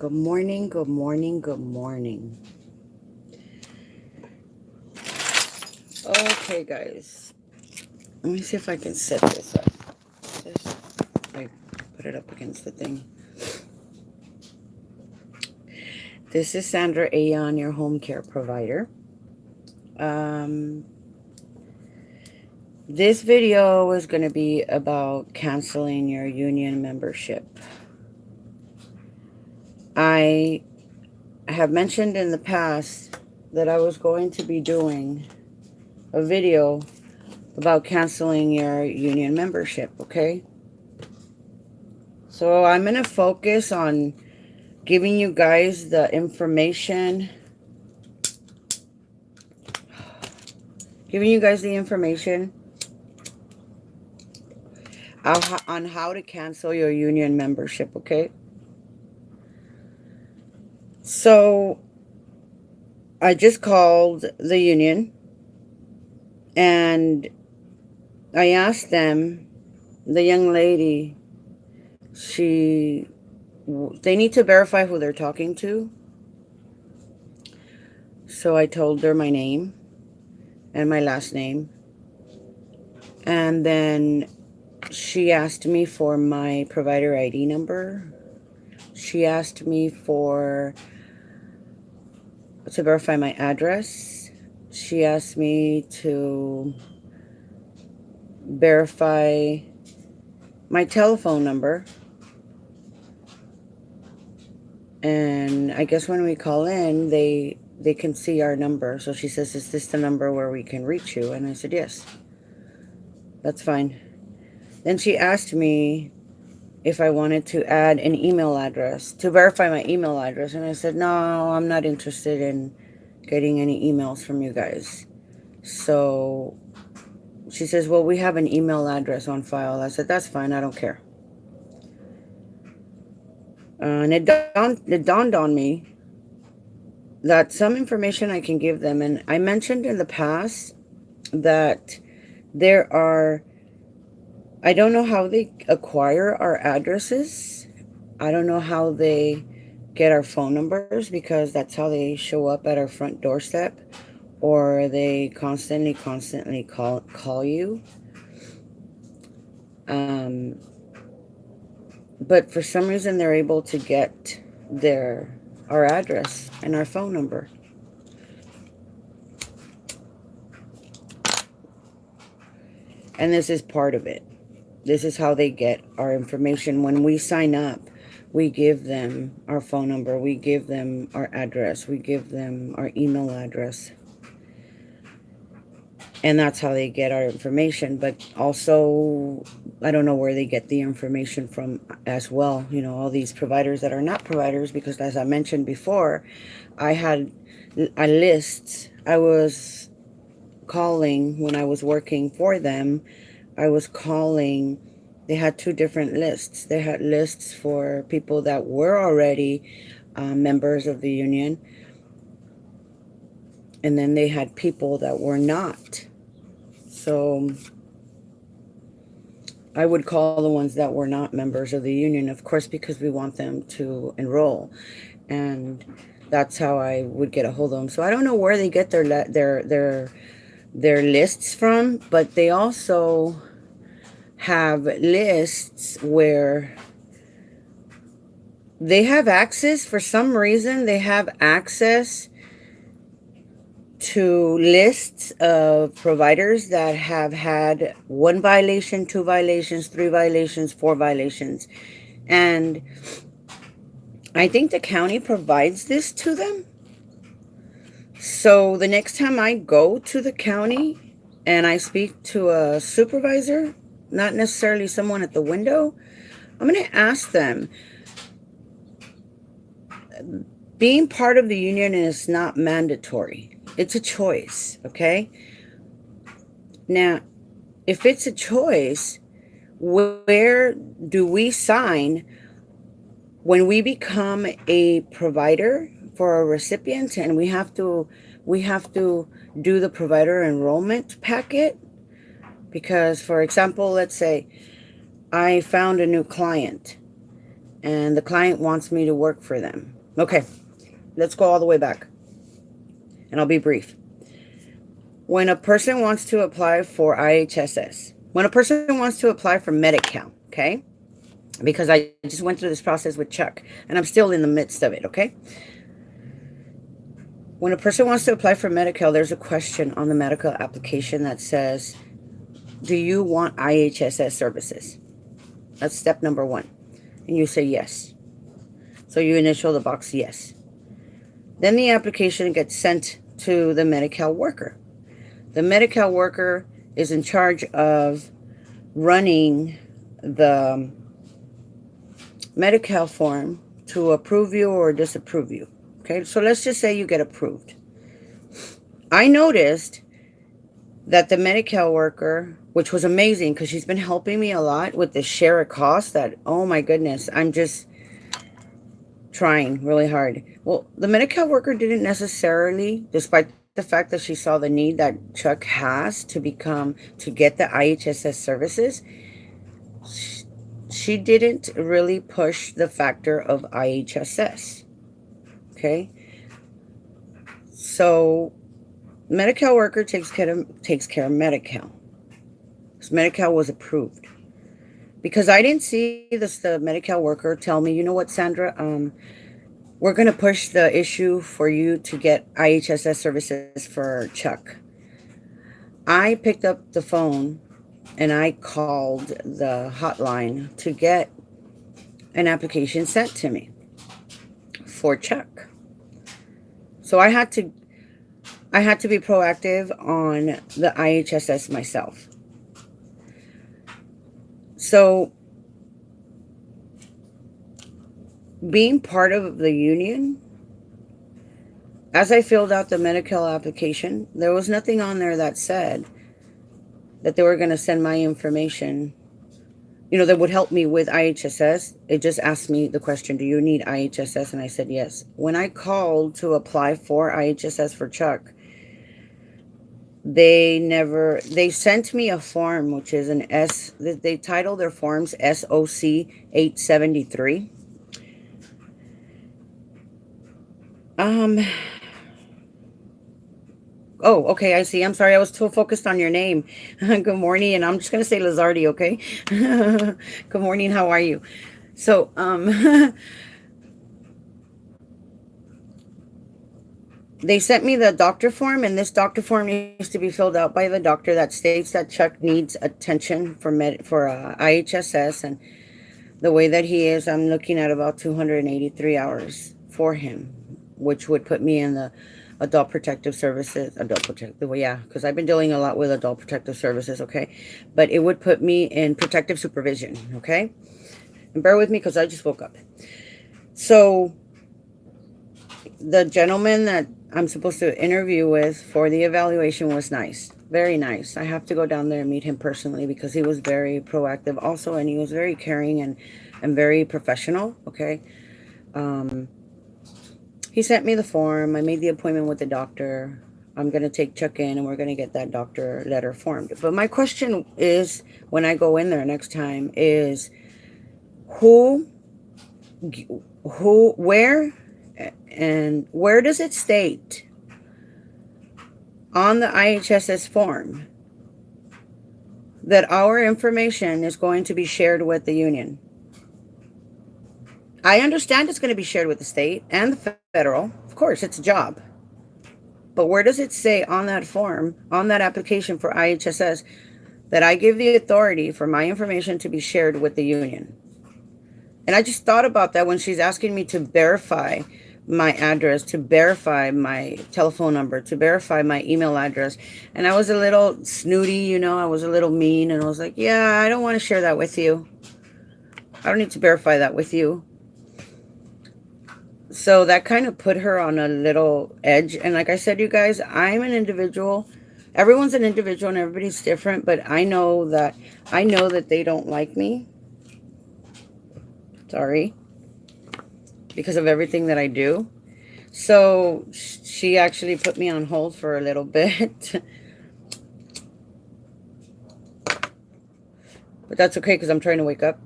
Good morning, good morning, good morning. Okay, guys. Let me see if I can set this up. Just like put it up against the thing. This is Sandra Ayon, your home care provider. Um, this video is going to be about canceling your union membership. I have mentioned in the past that I was going to be doing a video about canceling your union membership, okay? So I'm going to focus on giving you guys the information, on how to cancel your union membership, okay? So I just called the union and I asked them, the young lady, they need to verify who they're talking to. So I told her my name and my last name. And then she asked me for my provider ID number. She asked me to verify my address. She asked me to verify my telephone number. And I guess when we call in, they can see our number. So she says, "Is this the number where we can reach you?" And I said, "Yes, that's fine." Then she asked me if I wanted to add an email address to verify my email address. And I said, "No, I'm not interested in getting any emails from you guys." So she says, "Well, we have an email address on file." I said, "That's fine. I don't care." And it dawned on me that some information I can give them. And I mentioned in the past that there are, I don't know how they acquire our addresses. I don't know how they get our phone numbers, because that's how they show up at our front doorstep, or they constantly call you. Um, but for some reason, they're able to get our address and our phone number. And this is part of it. This is how they get our information. When we sign up, we give them our phone number, we give them our address, we give them our email address. And that's how they get our information. But also, I don't know where they get the information from as well. All these providers that are not providers, because as I mentioned before, I had a list. I was calling when I was working for them. I was calling. They had two different lists. They had lists for people that were already members of the union, and then they had people that were not. So I would call the ones that were not members of the union, of course, because we want them to enroll, and that's how I would get a hold of them. So I don't know where they get their lists from, but they also have lists where they have access. For some reason, they have access to lists of providers that have had 1 violation, 2 violations, 3 violations, 4 violations. And I think the county provides this to them. So the next time I go to the county and I speak to a supervisor, not necessarily someone at the window, I'm going to ask them. Being part of the union is not mandatory. It's a choice, okay? Now, if it's a choice, where do we sign when we become a provider for a recipient, and we have to do the provider enrollment packet? Because, for example, let's say I found a new client and the client wants me to work for them. Okay, let's go all the way back, and I'll be brief. When a person wants to apply for IHSS, when a person wants to apply for Medi-Cal, okay, because I just went through this process with Chuck, and I'm still in the midst of it, okay? When a person wants to apply for Medi-Cal, there's a question on the medical application that says, do you want IHSS services? That's step number 1. And you say yes. So you initial the box yes. Then the application gets sent to the Medi-Cal worker. The Medi-Cal worker is in charge of running the Medi-Cal form to approve you or disapprove you. Okay, so let's just say you get approved. I noticed that the Medi-Cal worker, which was amazing because she's been helping me a lot with the share of cost, that, oh my goodness, I'm just trying really hard. Well, the Medi-Cal worker didn't necessarily, despite the fact that she saw the need that Chuck has to get the IHSS services, she didn't really push the factor of IHSS. Okay, so Medi-Cal worker takes care of Medi-Cal. Because Medi-Cal was approved. Because I didn't see the Medi-Cal worker tell me, you know what, Sandra, we're going to push the issue for you to get IHSS services for Chuck. I picked up the phone and I called the hotline to get an application sent to me for Chuck. So I had to be proactive on the IHSS myself. So being part of the union, as I filled out the Medi-Cal application, there was nothing on there that said that they were going to send my information, that would help me with IHSS. It just asked me the question, do you need IHSS? And I said yes. When I called to apply for IHSS for Chuck, they sent me a form, which is they titled their forms SOC 873. Oh, okay, I see. I'm sorry, I was too focused on your name. Good morning, and I'm just going to say Lizardi, okay? Good morning, how are you? So, they sent me the doctor form, and this doctor form needs to be filled out by the doctor that states that Chuck needs attention for IHSS, and the way that he is, I'm looking at about 283 hours for him, which would put me in the Adult Protective Services, because I've been dealing a lot with Adult Protective Services, okay? But it would put me in protective supervision, okay? And bear with me because I just woke up. So the gentleman that I'm supposed to interview with for the evaluation was nice, very nice. I have to go down there and meet him personally because he was very proactive also, and he was very caring and very professional, okay? He sent me the form. I made the appointment with the doctor. I'm going to take Chuck in, and we're going to get that doctor letter formed. But my question is, when I go in there next time, is where does it state on the IHSS form that our information is going to be shared with the union? I understand it's going to be shared with the state and the federal. Of course, it's a job. But where does it say on that form, on that application for IHSS, that I give the authority for my information to be shared with the union? And I just thought about that when she's asking me to verify my address, to verify my telephone number, to verify my email address. And I was a little snooty, I was a little mean, and I was like, yeah, I don't want to share that with you. I don't need to verify that with you. So that kind of put her on a little edge. And like I said, you guys, I'm an individual. Everyone's an individual and everybody's different, but I know that they don't like me. Sorry. Because of everything that I do. So she actually put me on hold for a little bit. But that's okay because I'm trying to wake up.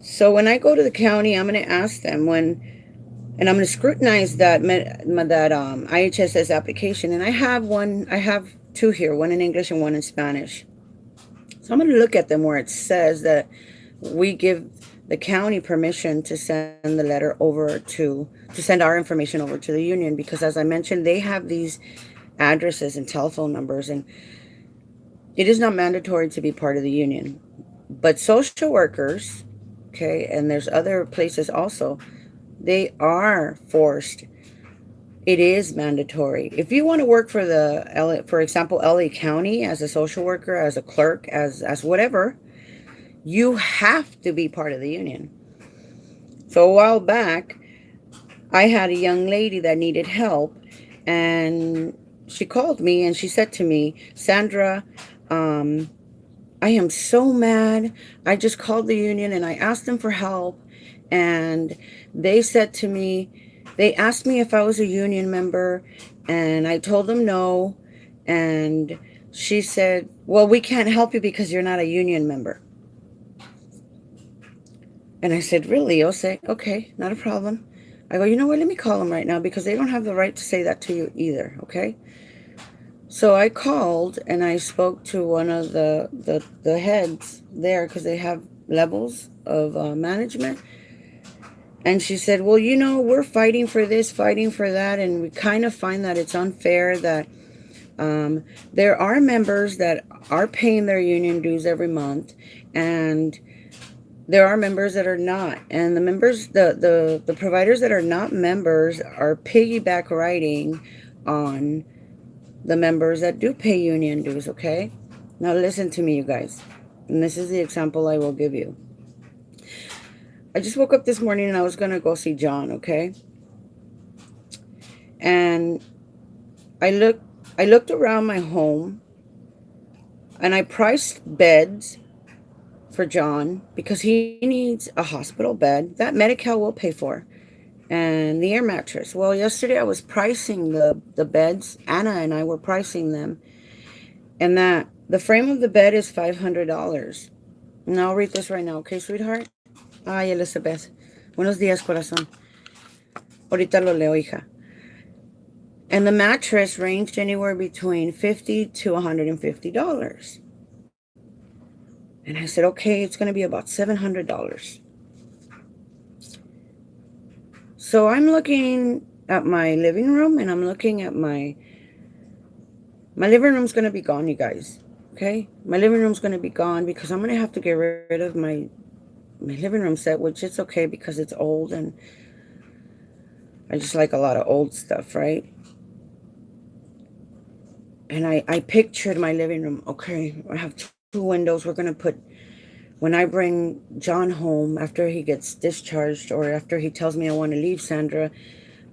So when I go to the county, I'm going to ask them when, and I'm going to scrutinize that IHSS application. And I have one, I have two here, one in English and one in Spanish. So I'm going to look at them where it says that we give the county permission to send the letter over to send our information over to the union, because as I mentioned, they have these addresses and telephone numbers, and it is not mandatory to be part of the union. But social workers, okay, and there's other places also, they are forced. It is mandatory. If you want to work for for example, LA County as a social worker, as a clerk, as whatever, you have to be part of the union. So a while back, I had a young lady that needed help, and she called me and she said to me, Sandra, I am so mad. I just called the union and I asked them for help, and they said to me, they asked me if I was a union member, and I told them no. And she said, well, we can't help you because you're not a union member. And I said, really? I'll say, okay, not a problem. I go, you know what? Let me call them right now, because they don't have the right to say that to you either. Okay. So I called and I spoke to one of the heads there, because they have levels of management. And she said, well, you know, we're fighting for this, fighting for that. And we kind of find that it's unfair that there are members that are paying their union dues every month, and there are members that are not. And the members, the providers that are not members are piggyback riding on the members that do pay union dues, okay? Now listen to me, you guys. And this is the example I will give you. I just woke up this morning and I was going to go see John, okay? And I looked around my home and I priced beds for John because he needs a hospital bed that Medi-Cal will pay for, and the air mattress. Well, yesterday I was pricing the beds. Anna and I were pricing them, and that the frame of the bed is $500. And I'll read this right now, okay, sweetheart? Ay, Elizabeth. Buenos días, corazón. Ahorita lo leo, hija. And the mattress ranged anywhere between $50 to $150. And I said, okay, it's going to be about $700. So I'm looking at my living room, and I'm looking at my living room's going to be gone, you guys. Okay? My living room's going to be gone because I'm going to have to get rid of my living room set, which is okay because it's old, and I just like a lot of old stuff, right? And I pictured my living room. Okay, I have two windows. We're going to put, when I bring John home after he gets discharged, or after he tells me I want to leave, Sandra,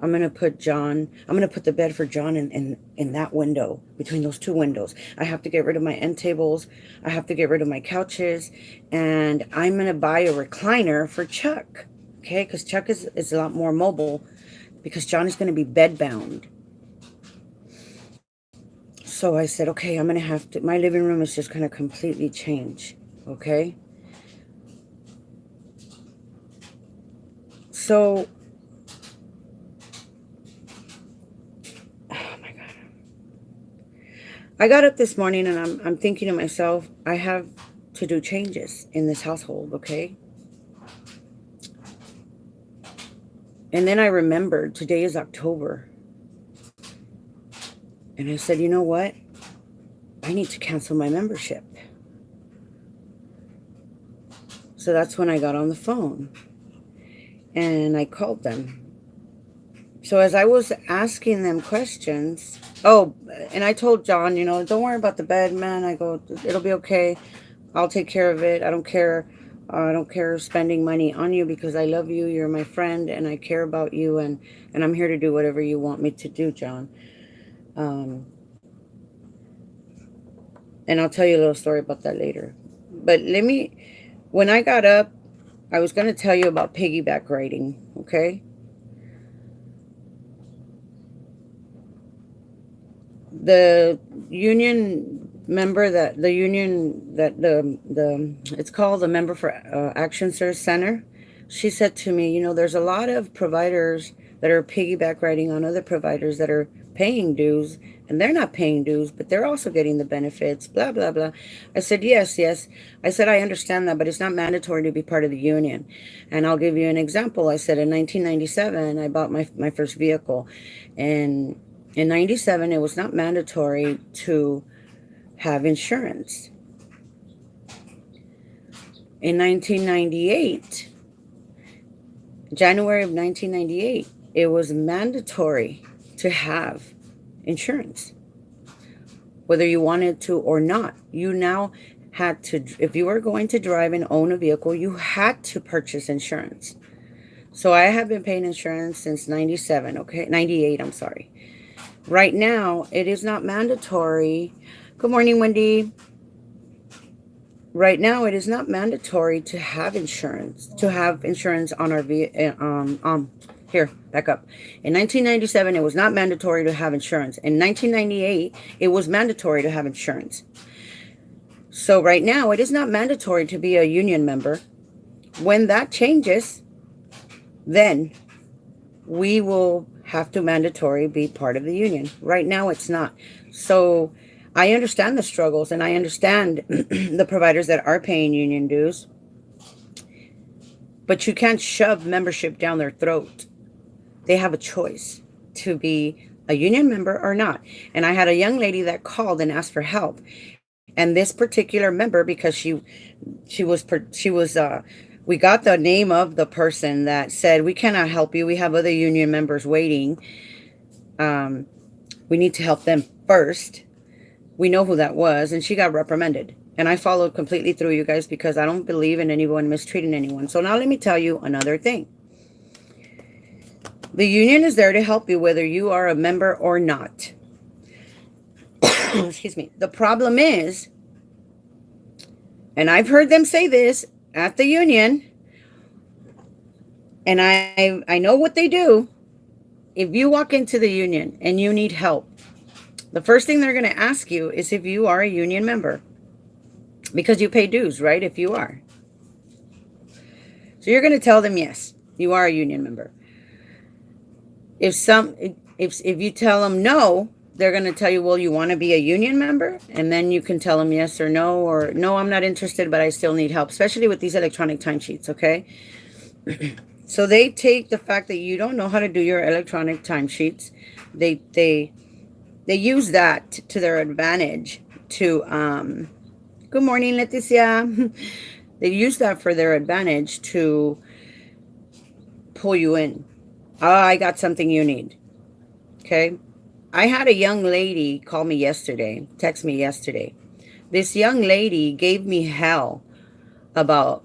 I'm going to put the bed for John in that window, between those two windows. I have to get rid of my end tables. I have to get rid of my couches. And I'm going to buy a recliner for Chuck. Okay, because Chuck is a lot more mobile, because John is going to be bed bound. So I said, okay, I'm going to have to, my living room is just going to completely change. Okay. So, oh my God. I got up this morning and I'm thinking to myself, I have to do changes in this household, okay? And then I remembered today is October. And I said, you know what? I need to cancel my membership. So that's when I got on the phone and I called them. So as I was asking them questions, and I told John, you know, don't worry about the bed, man. I go, it'll be okay. I'll take care of it. I don't care. I don't care spending money on you, because I love you. You're my friend and I care about you, and I'm here to do whatever you want me to do, John. And I'll tell you a little story about that later. But when I got up, I was going to tell you about piggyback riding, okay? The union member that the union that the it's called the Member for Action Service Center. She said to me, there's a lot of providers that are piggyback riding on other providers that are paying dues, and they're not paying dues, but they're also getting the benefits, blah blah blah. I said, yes, yes. I said, I understand that, but it's not mandatory to be part of the union. And I'll give you an example. I said, in 1997 I bought my first vehicle, and in 97 it was not mandatory to have insurance. In 1998, January of 1998, it was mandatory to have insurance, whether you wanted to or not. You now had to, if you were going to drive and own a vehicle, you had to purchase insurance. So I have been paying insurance since 97, okay? 98, I'm sorry. Right now, it is not mandatory. Good morning, Wendy. Right now, it is not mandatory to have insurance, on our here, back up. In 1997, it was not mandatory to have insurance. In 1998, it was mandatory to have insurance. So right now, it is not mandatory to be a union member. When that changes, then we will have to mandatory be part of the union. Right now, it's not. So I understand the struggles, and I understand the providers that are paying union dues, but you can't shove membership down their throat. They have a choice to be a union member or not. And I had a young lady that called and asked for help. And this particular member, because she was we got the name of the person that said, we cannot help you. We have other union members waiting. We need to help them first. We know who that was, and she got reprimanded. And I followed completely through, you guys, because I don't believe in anyone mistreating anyone. So now let me tell you another thing. The union is there to help you whether you are a member or not. Excuse me. The problem is, and I've heard them say this at the union, and I know what they do. If you walk into the union and you need help, the first thing they're going to ask you is if you are a union member, because you pay dues, right? If you are. So you're going to tell them, yes, you are a union member. If you tell them no, they're going to tell you, well, you want to be a union member? And then you can tell them yes or no, I'm not interested, but I still need help, especially with these electronic timesheets, okay? So they take the fact that you don't know how to do your electronic timesheets. They use that to their advantage to, good morning, Leticia. They use that for their advantage to pull you in. Oh, I got something you need. Okay. I had a young lady call me yesterday, text me yesterday. This young lady gave me hell about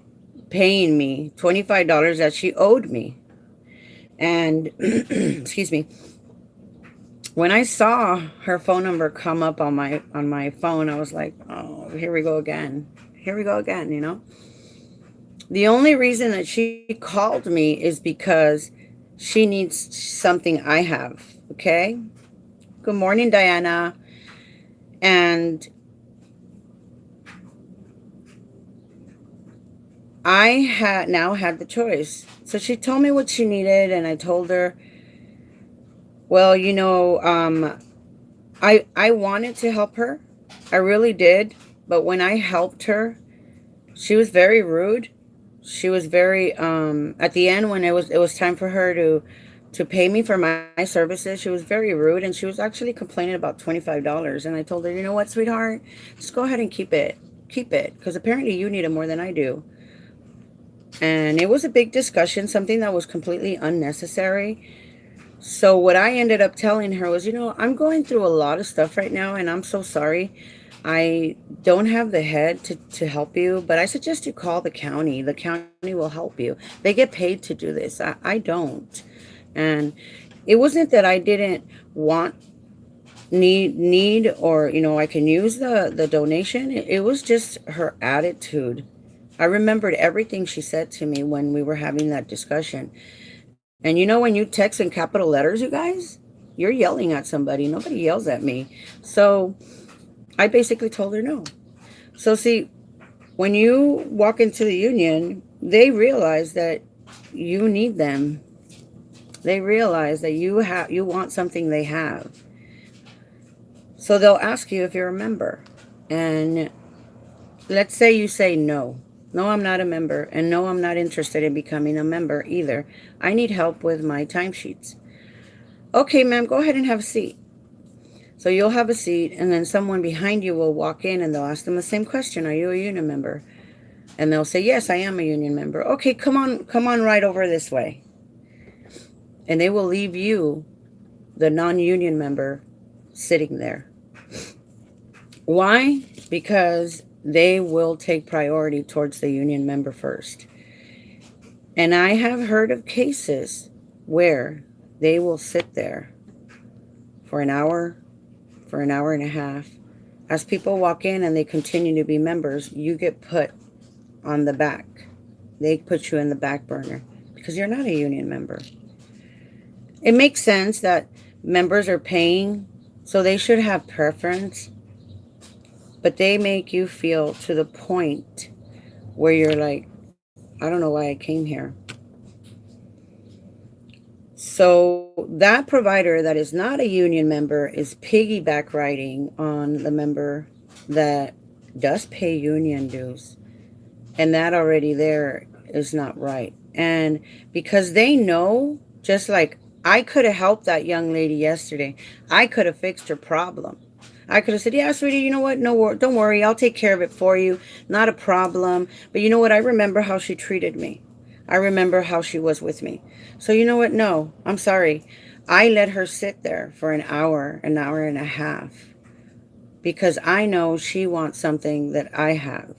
paying me $25 that she owed me. And, excuse me, when I saw her phone number come up on my phone, I was like, oh, here we go again. Here we go again, The only reason that she called me is because she needs something I have, okay? Good morning, Diana. And I had the choice. So she told me what she needed, and I told her, well, I wanted to help her. I really did. But when I helped her, she was very rude. She was very, at the end when it was time for her to pay me for my services, she was very rude, and she was actually complaining about $25. And I told her, you know what, sweetheart, just go ahead and keep it, because apparently you need it more than I do. And it was a big discussion, something that was completely unnecessary. So what I ended up telling her was, I'm going through a lot of stuff right now, and I'm so sorry. I don't have the head to help you, but I suggest you call the county. The county will help you. They get paid to do this. I don't. And it wasn't that I didn't need or, I can use the donation. It was just her attitude. I remembered everything she said to me when we were having that discussion. And when you text in capital letters, you guys, you're yelling at somebody. Nobody yells at me. So I basically told her no. So see, when you walk into the union, they realize that you need them. They realize that you want something they have. So they'll ask you if you're a member. And let's say you say no. No, I'm not a member. And no, I'm not interested in becoming a member either. I need help with my timesheets. Okay, ma'am, go ahead and have a seat. So you'll have a seat, and then someone behind you will walk in and they'll ask them the same question. Are you a union member? And they'll say, yes, I am a union member. Okay, come on right over this way. And they will leave you, the non-union member, sitting there. Why? Because they will take priority towards the union member first. And I have heard of cases where they will sit there for an hour and a half. As people walk in and they continue to be members, you get put on the back. They put you in the back burner because you're not a union member. It makes sense that members are paying, so they should have preference, but they make you feel to the point where you're like, I don't know why I came here. So that provider that is not a union member is piggyback riding on the member that does pay union dues. And that already there is not right. And because they know, just like I could have helped that young lady yesterday, I could have fixed her problem. I could have said, yeah, sweetie, you know what? No, don't worry. I'll take care of it for you. Not a problem. But you know what? I remember how she treated me. I remember how she was with me. So you know what? No, I'm sorry. I let her sit there for an hour and a half, because I know she wants something that I have.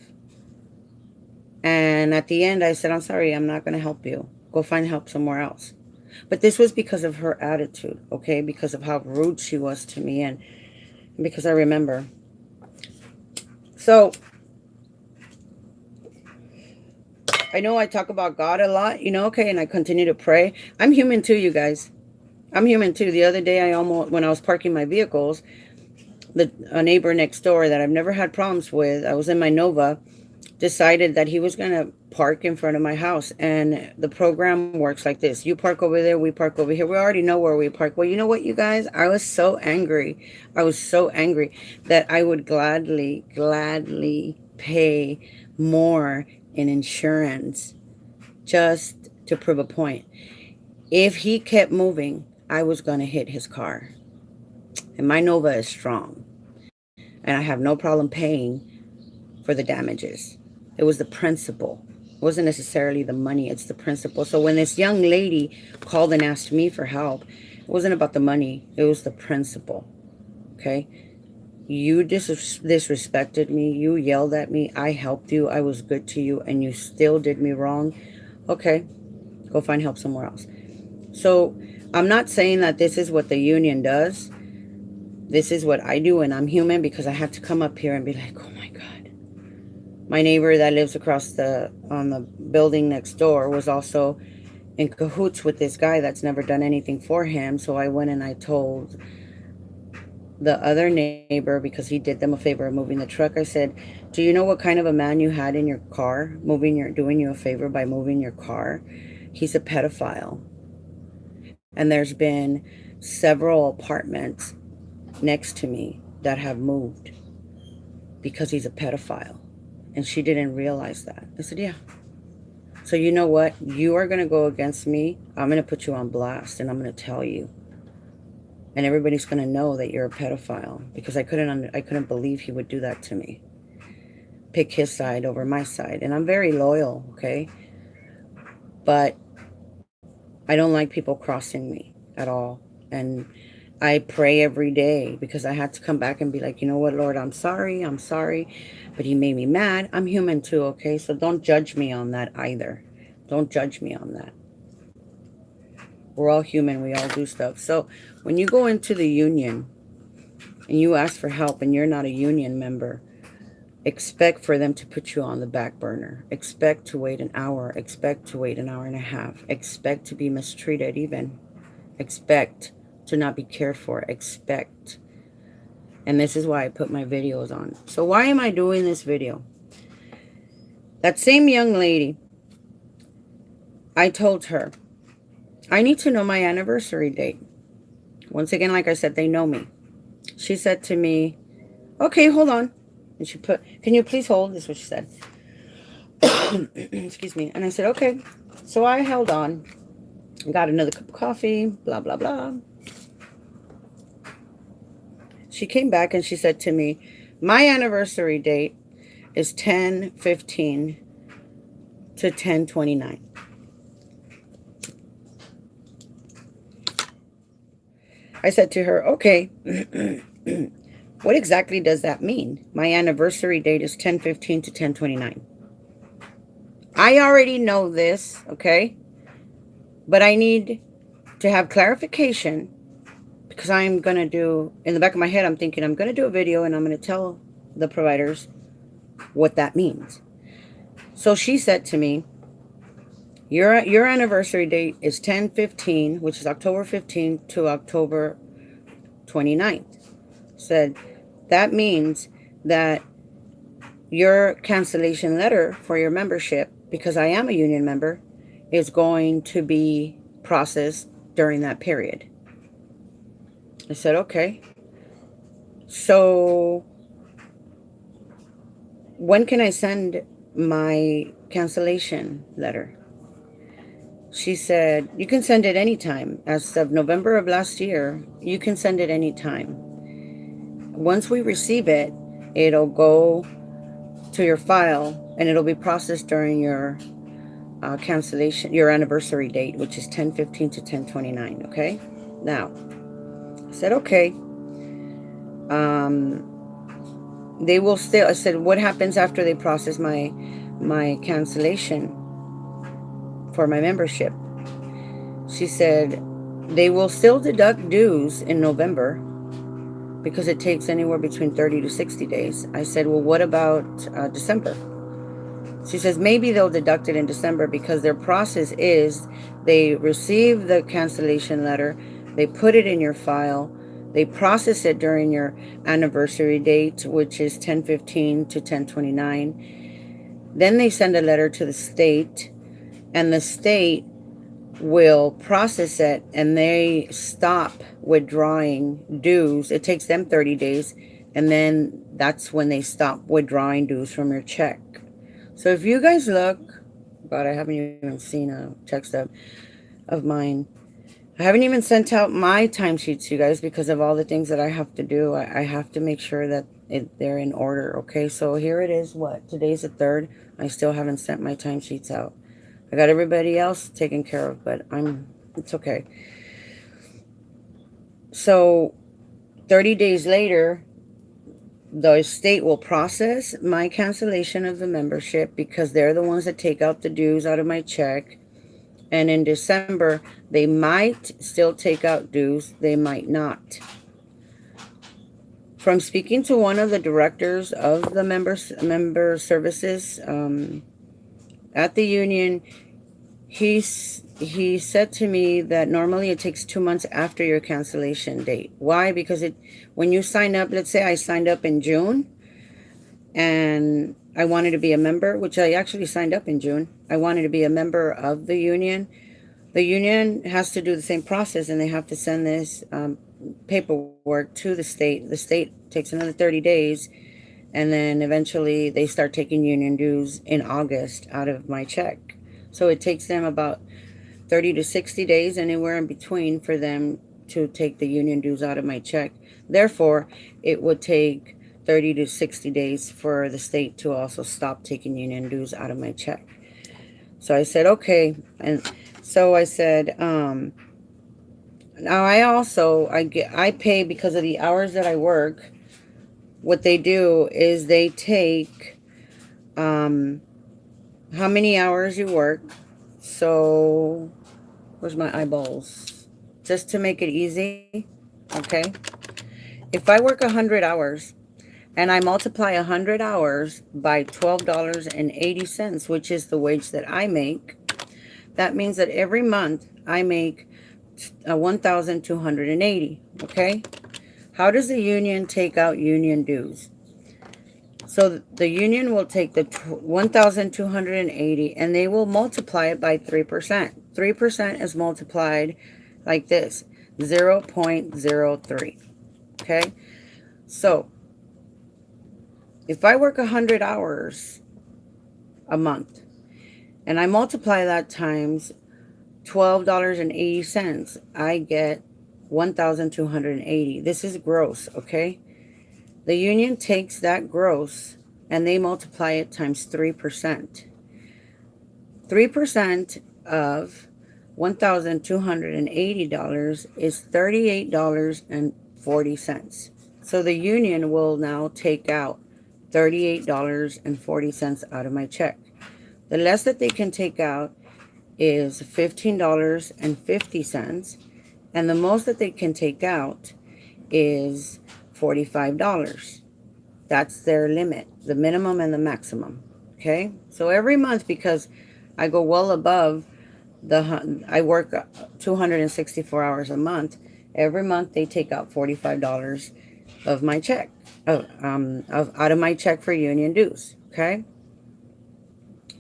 And at the end, I said, I'm sorry, I'm not going to help you. Go find help somewhere else. But this was because of her attitude, okay? Because of how rude she was to me, and because I remember. So I know I talk about God a lot, okay, and I continue to pray. I'm human too, you guys. I'm human too. The other day, when I was parking my vehicles, a neighbor next door that I've never had problems with, I was in my Nova, decided that he was going to park in front of my house. And the program works like this. You park over there, we park over here. We already know where we park. Well, you know what, you guys? I was so angry. I was so angry that I would gladly pay more in insurance just to prove a point. If he kept moving, I was going to hit his car. And my Nova is strong. And I have no problem paying for the damages. It was the principle. It wasn't necessarily the money. It's the principle. So when this young lady called and asked me for help, it wasn't about the money. It was the principle. Okay? You disrespected me. You yelled at me. I helped you. I was good to you. And you still did me wrong. Okay. Go find help somewhere else. So I'm not saying that this is what the union does. This is what I do, and I'm human, because I have to come up here and be like, oh my God. My neighbor that lives across on the building next door was also in cahoots with this guy that's never done anything for him. So I went and I told the other neighbor, because he did them a favor of moving the truck. I said, do you know what kind of a man you had in your car, doing you a favor by moving your car? He's a pedophile. And there's been several apartments next to me that have moved because he's a pedophile. And she didn't realize that. I said, yeah. So you know what? You are going to go against me. I'm going to put you on blast, and I'm going to tell you. And everybody's going to know that you're a pedophile, because I couldn't believe he would do that to me. Pick his side over my side. And I'm very loyal, okay? But I don't like people crossing me at all. And I pray every day, because I had to come back and be like, you know what, Lord, I'm sorry. But he made me mad. I'm human too, okay? So don't judge me on that either. Don't judge me on that. We're all human. We all do stuff. So when you go into the union and you ask for help and you're not a union member, expect for them to put you on the back burner. Expect to wait an hour. Expect to wait an hour and a half. Expect to be mistreated even. Expect to not be cared for. Expect. And this is why I put my videos on. So why am I doing this video? That same young lady, I told her, I need to know my anniversary date. Once again, like I said, they know me. She said to me, okay, hold on. And she put, can you please hold? This is what she said. Excuse me. And I said, okay. So I held on, got another cup of coffee, blah, blah, blah. She came back and she said to me, my anniversary date is 10/15 to 10/29. I said to her, okay, what exactly does that mean? My anniversary date is 10/15 to 10/29. I already know this, okay? But I need to have clarification because I'm going to do, in the back of my head, I'm thinking I'm going to do a video and I'm going to tell the providers what that means. So she said to me, your anniversary date is 10/15, which is October 15th to October 29th. Said, that means that your cancellation letter for your membership, because I am a union member, is going to be processed during that period. I said, okay. So when can I send my cancellation letter? She said, you can send it anytime. As of November of last year, you can send it anytime. Once we receive it, it'll go to your file and it'll be processed during your cancellation, your anniversary date, which is 10/15 to 10/29. Okay. Now, I said, okay. They will still, I said, what happens after they process my cancellation for my membership? She said, they will still deduct dues in November because it takes anywhere between 30 to 60 days. I said, well, what about December? She says, maybe they'll deduct it in December because their process is they receive the cancellation letter, they put it in your file, they process it during your anniversary date, which is 10/15 to 10/29. Then they send a letter to the state, and the state will process it, and they stop withdrawing dues. It takes them 30 days, and then that's when they stop withdrawing dues from your check. So if you guys look, but I haven't even seen a check stub of mine. I haven't even sent out my timesheets, you guys, because of all the things that I have to do. I have to make sure that they're in order, okay? So here it is, what? Today's the 3rd. I still haven't sent my timesheets out. I got everybody else taken care of, but it's okay. So 30 days later, the state will process my cancellation of the membership because they're the ones that take out the dues out of my check. And in December, they might still take out dues. They might not. From speaking to one of the directors of the member services at the union, he said to me that normally it takes 2 months after your cancellation date. Why? Because when you sign up, let's say I signed up in June and I wanted to be a member, which I actually signed up in June. I wanted to be a member of the union. The union has to do the same process, and they have to send this paperwork to the state. The state takes another 30 days, and then eventually they start taking union dues in August out of my check. So it takes them about 30 to 60 days, anywhere in between, for them to take the union dues out of my check. Therefore, it would take 30 to 60 days for the state to also stop taking union dues out of my check. So I said, okay. And so I said, now I pay because of the hours that I work. What they do is they take how many hours you work. So where's my eyeballs? Just to make it easy, okay? If I work 100 hours and I multiply 100 hours by $12.80, which is the wage that I make, that means that every month I make 1,280, okay? How does the union take out union dues? So the union will take the 1,280 and they will multiply it by 3%. 3% is multiplied like this, 0.03. Okay? So if I work 100 hours a month and I multiply that times $12.80, I get 1,280. This is gross, okay? The union takes that gross and they multiply it times 3%. 3% of $1,280 is $38.40. So the union will now take out $38.40 out of my check. The less that they can take out is $15.50, and the most that they can take out is $45. That's their limit, the minimum and the maximum. Okay, so every month, because I go well above I work 264 hours a month. Every month they take out $45 of my check, out of my check for union dues. Okay.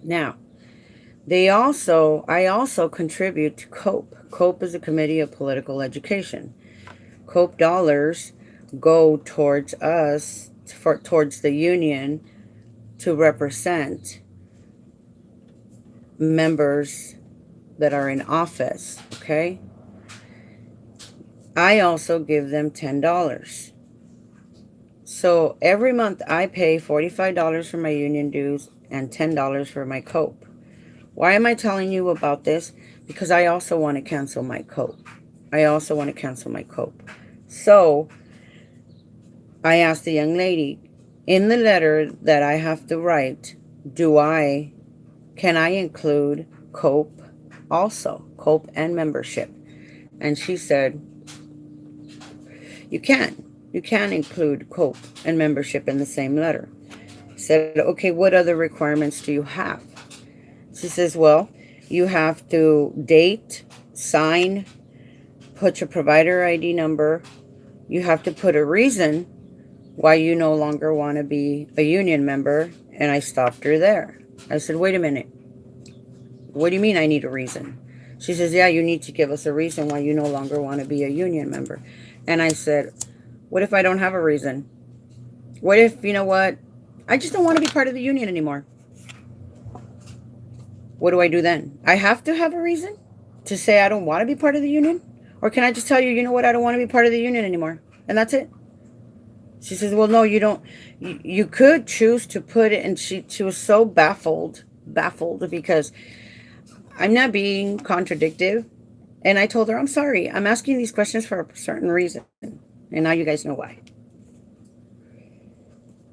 Now, I also contribute to COPE. COPE is a Committee of Political Education. COPE dollars go towards us, towards the union, to represent members that are in office, okay? I also give them $10. So every month I pay $45 for my union dues and $10 for my COPE. Why am I telling you about this? Because I also want to cancel my COPE. So I asked the young lady, in the letter that I have to write, can I include COPE also, COPE and membership? And she said, you can include COPE and membership in the same letter. I said, okay, what other requirements do you have? She says, well, you have to date, sign, put your provider ID number. You have to put a reason why you no longer want to be a union member. And I stopped her there. I said, wait a minute. What do you mean I need a reason? She says, yeah, you need to give us a reason why you no longer want to be a union member. And I said, what if I don't have a reason? What if, you know what? I just don't want to be part of the union anymore. What do I do then? I have to have a reason to say I don't want to be part of the union? Or can I just tell you, you know what, I don't want to be part of the union anymore? And that's it. She says, well, no, you don't. You could choose to put it. And she was so baffled because I'm not being contradictive. And I told her, I'm sorry. I'm asking these questions for a certain reason. And now you guys know why.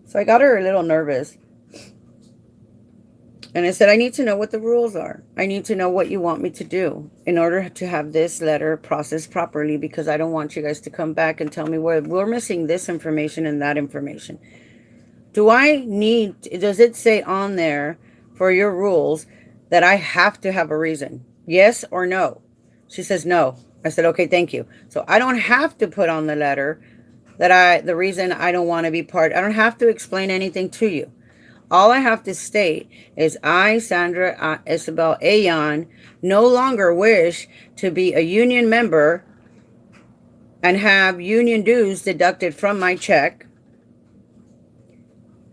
So I got her a little nervous. And I said, I need to know what the rules are. I need to know what you want me to do in order to have this letter processed properly, because I don't want you guys to come back and tell me, well, we're missing this information and that information. Does it say on there for your rules that I have to have a reason? Yes or no? She says no. I said, okay, thank you. So I don't have to put on the letter that the reason I don't want to be part. I don't have to explain anything to you. All I have to state is I, Sandra Isabel Ayan, no longer wish to be a union member and have union dues deducted from my check.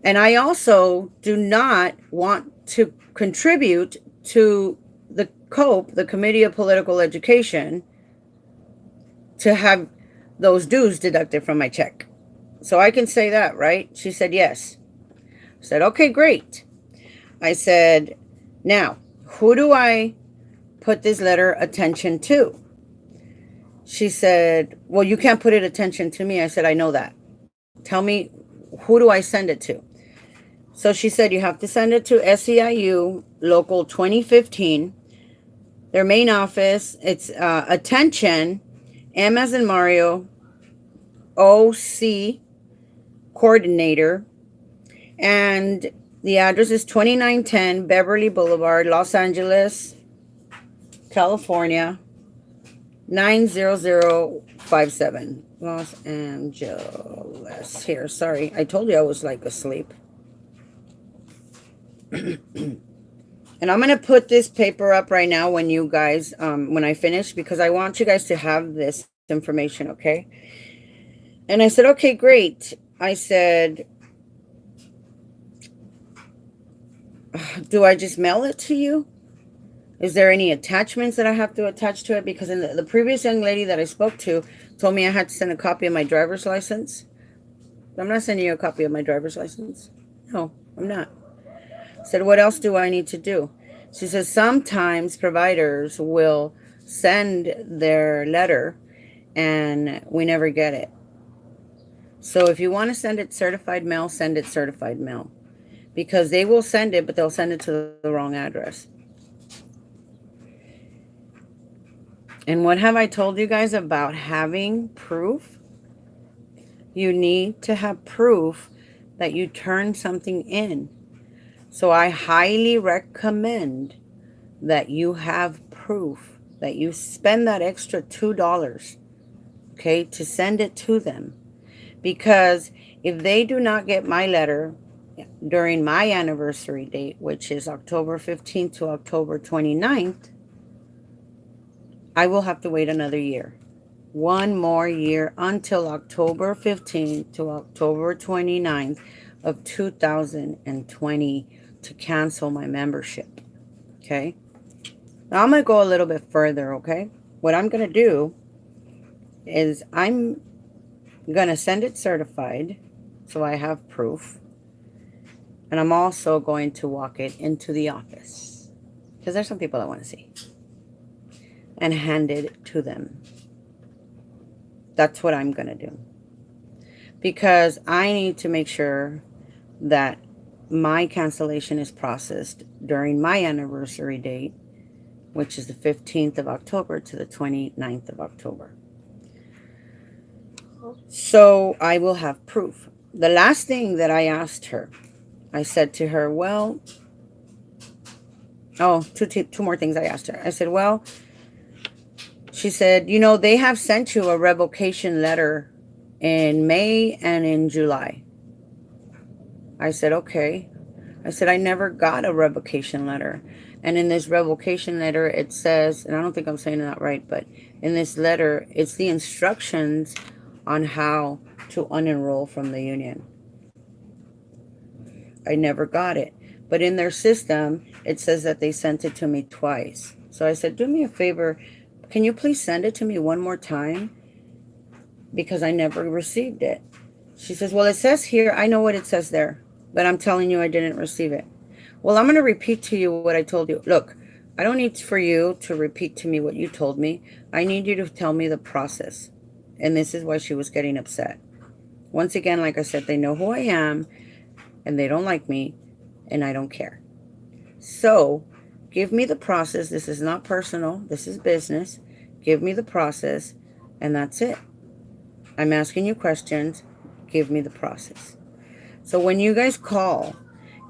And I also do not want to contribute to the COPE, the Committee of Political Education, to have those dues deducted from my check. So I can say that, right? She said yes. I said, okay, great. I said, now, who do I put this letter attention to? She said, well, you can't put it attention to me. I said, I know that. Tell me, who do I send it to? So she said, you have to send it to SEIU Local 2015. Their main office, it's attention, M as in Mario, OC, coordinator. And the address is 2910 Beverly Boulevard, Los Angeles, California, 90057. Los Angeles. Here, sorry. I told you I was like asleep. And I'm going to put this paper up right now when you guys, when I finish, because I want you guys to have this information, okay? And I said, okay, great. I said, do I just mail it to you? Is there any attachments that I have to attach to it? Because in the previous young lady that I spoke to told me I had to send a copy of my driver's license. I'm not sending you a copy of my driver's license. No, I'm not. I said, what else do I need to do? She says, sometimes providers will send their letter and we never get it. So if you want to send it certified mail, send it certified mail. Because they will send it, but they'll send it to the wrong address. And what have I told you guys about having proof? You need to have proof that you turned something in. So I highly recommend that you have proof that you spend that extra $2, okay, to send it to them. Because if they do not get my letter during my anniversary date, which is October 15th to October 29th, I will have to wait another year. One more year until October 15th to October 29th of 2020 to cancel my membership. Okay? Now I'm going to go a little bit further, okay? What I'm going to do is I'm going to send it certified so I have proof. And I'm also going to walk it into the office because there's some people I want to see and hand it to them. That's what I'm going to do. Because I need to make sure that my cancellation is processed during my anniversary date, which is the 15th of October to the 29th of October. So I will have proof. The last thing that I asked her, I said to her, well, two more things I asked her. I said, well, she said, you know, they have sent you a revocation letter in May and in July. I said, okay. I said, I never got a revocation letter. And in this revocation letter, it says, and I don't think I'm saying that right, but in this letter, it's the instructions on how to unenroll from the union. I never got it. But in their system, it says that they sent it to me twice. So I said, do me a favor. Can you please send it to me one more time? Because I never received it. She says, well, it says here, I know what it says there, but I'm telling you I didn't receive it. Well, I'm going to repeat to you what I told you. Look, I don't need for you to repeat to me what you told me. I need you to tell me the process. And this is why she was getting upset. Once again, like I said, they know who I am and they don't like me and I don't care. So give me the process. This is not personal. This is business. Give me the process and that's it. I'm asking you questions. Give me the process. So when you guys call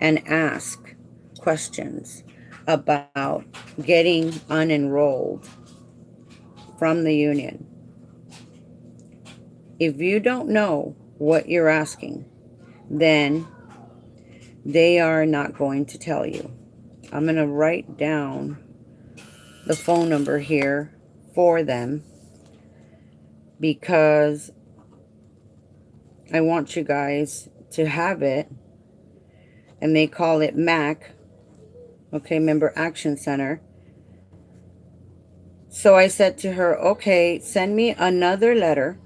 and ask questions about getting unenrolled from the union, if you don't know what you're asking, then they are not going to tell you. I'm going to write down the phone number here for them because I want you guys to have it. And they call it MAC, okay, Member Action Center. So I said to her, okay, send me another letter.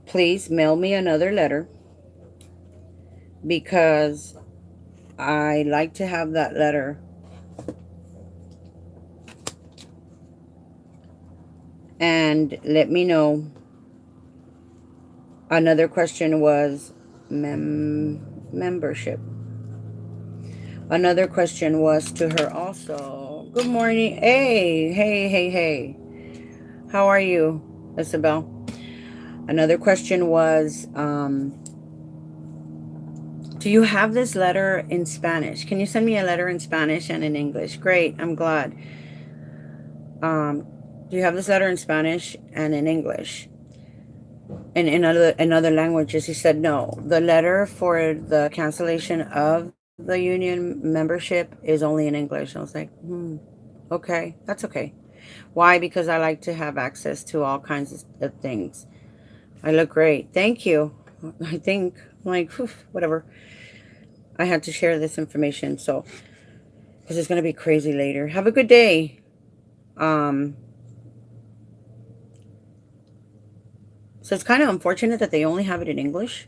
Please mail me another letter because I like to have that letter. And let me know. Another question was membership. Another question was to her also. Good morning. Hey. How are you, Isabel? Another question was, do you have this letter in Spanish? Can you send me a letter in Spanish and in English? Great, I'm glad. Do you have this letter in Spanish and in English and in other languages? He said no. The letter for the cancellation of the union membership is only in English. I was like, okay, that's okay. Why? Because I like to have access to all kinds of things. I look great. Thank you. I think, I'm like, whew, whatever. I had to share this information, so, because it's going to be crazy later. Have a good day. Um, so it's kind of unfortunate that they only have it in English,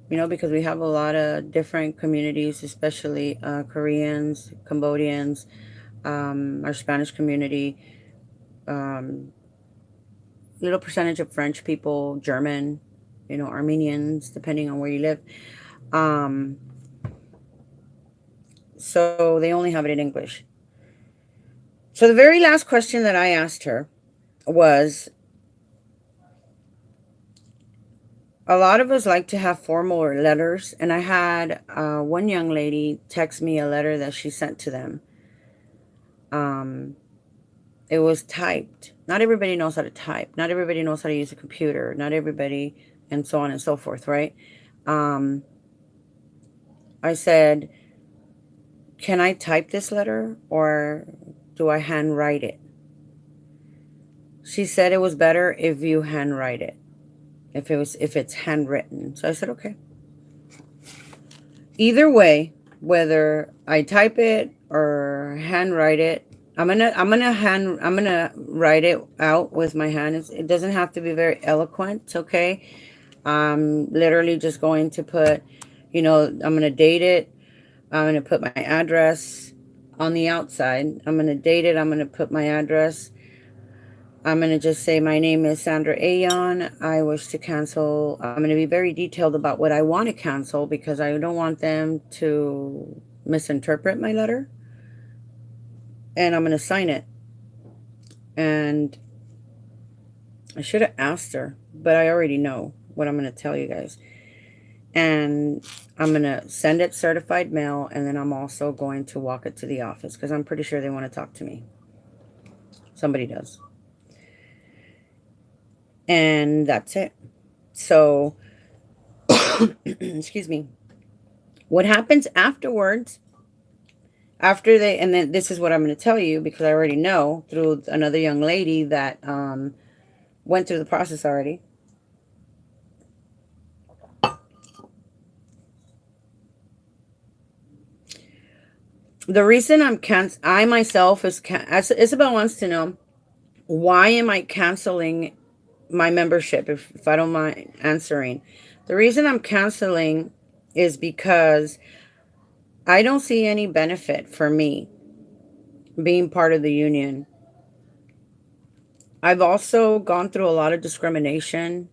because we have a lot of different communities, especially Koreans, Cambodians, our Spanish community, um, little percentage of French people, German, Armenians, depending on where you live. Um, so they only have it in English. So the very last question that I asked her was, a lot of us like to have formal letters, and I had one young lady text me a letter that she sent to them. Um, it was typed. Not everybody knows how to type. Not everybody knows how to use a computer. Not everybody, and so on and so forth, right? Um, I said, can I type this letter or do I handwrite it? She said it was better if you handwrite it, if it's handwritten. So I said, okay. Either way, whether I type it or handwrite it, I'm gonna write it out with my hand. It doesn't have to be very eloquent, okay? I'm literally just going to put, I'm gonna date it. I'm gonna put my address on the outside. I'm gonna date it. I'm gonna put my address. I'm going to just say, my name is Sandra Ayon. I wish to cancel. I'm going to be very detailed about what I want to cancel because I don't want them to misinterpret my letter. And I'm going to sign it. And I should have asked her, but I already know what I'm going to tell you guys. And I'm going to send it certified mail. And then I'm also going to walk it to the office because I'm pretty sure they want to talk to me. Somebody does. And that's it. So, excuse me. What happens afterwards, and then this is what I'm going to tell you because I already know through another young lady that went through the process already. The reason I myself as Isabel wants to know, why am I canceling my membership, if I don't mind answering. The reason I'm canceling is because I don't see any benefit for me being part of the union. I've also gone through a lot of discrimination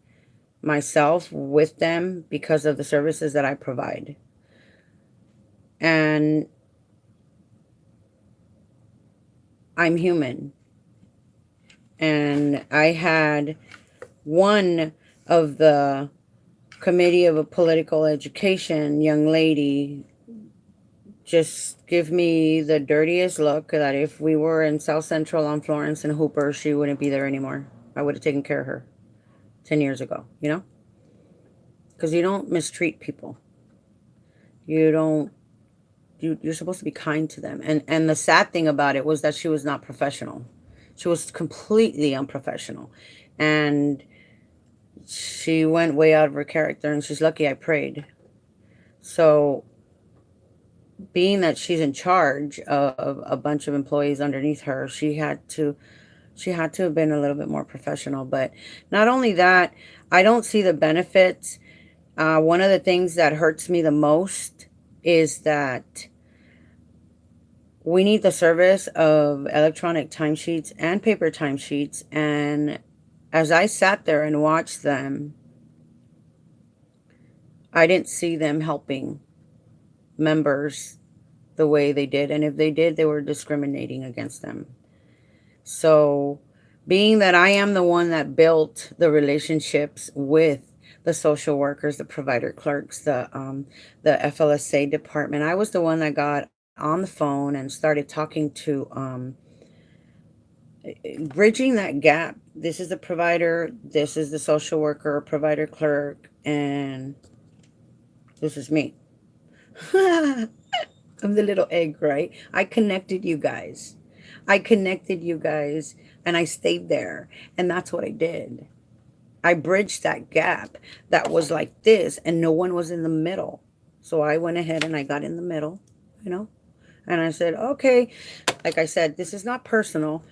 myself with them because of the services that I provide. And I'm human. And I had one of the committee of a political education young lady just give me the dirtiest look that if we were in South Central on Florence and Hooper, she wouldn't be there anymore. I would have taken care of her 10 years ago, Because you don't mistreat people. You don't you're supposed to be kind to them. And the sad thing about it was that she was not professional. She was completely unprofessional. And she went way out of her character, and she's lucky I prayed. So being that she's in charge of a bunch of employees underneath her, she had to have been a little bit more professional. But not only that, I don't see the benefits. One of the things that hurts me the most is that we need the service of electronic timesheets and paper timesheets. And as I sat there and watched them, I didn't see them helping members the way they did. And if they did, they were discriminating against them. So, being that I am the one that built the relationships with the social workers, the provider clerks, the FLSA department, I was the one that got on the phone and started talking to bridging that gap. This is the provider, this is the social worker, provider clerk, and this is me. I'm the little egg, right? I connected you guys. I connected you guys and I stayed there. And that's what I did. I bridged that gap that was like this and no one was in the middle. So I went ahead and I got in the middle, you know, and I said, okay, like I said, this is not personal.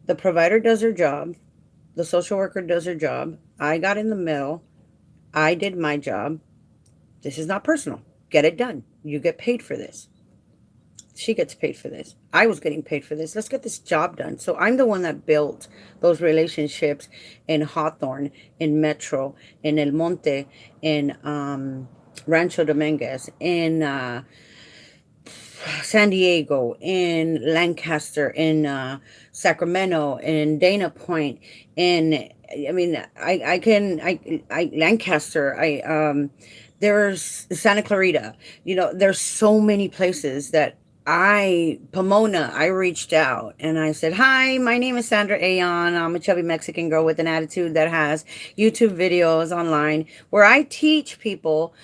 The provider does her job. The social worker does her job. I got in the middle. I did my job. This is not personal. Get it done. You get paid for this. She gets paid for this. I was getting paid for this. Let's get this job done. So I'm the one that built those relationships in Hawthorne, in Metro, in El Monte, in Rancho Dominguez, in San Diego, in Lancaster, in Sacramento, in Dana Point, in I Lancaster, there's Santa Clarita. You know, there's so many places that Pomona, I reached out and I said, hi, my name is Sandra Ayon. I'm a chubby Mexican girl with an attitude that has YouTube videos online where I teach people,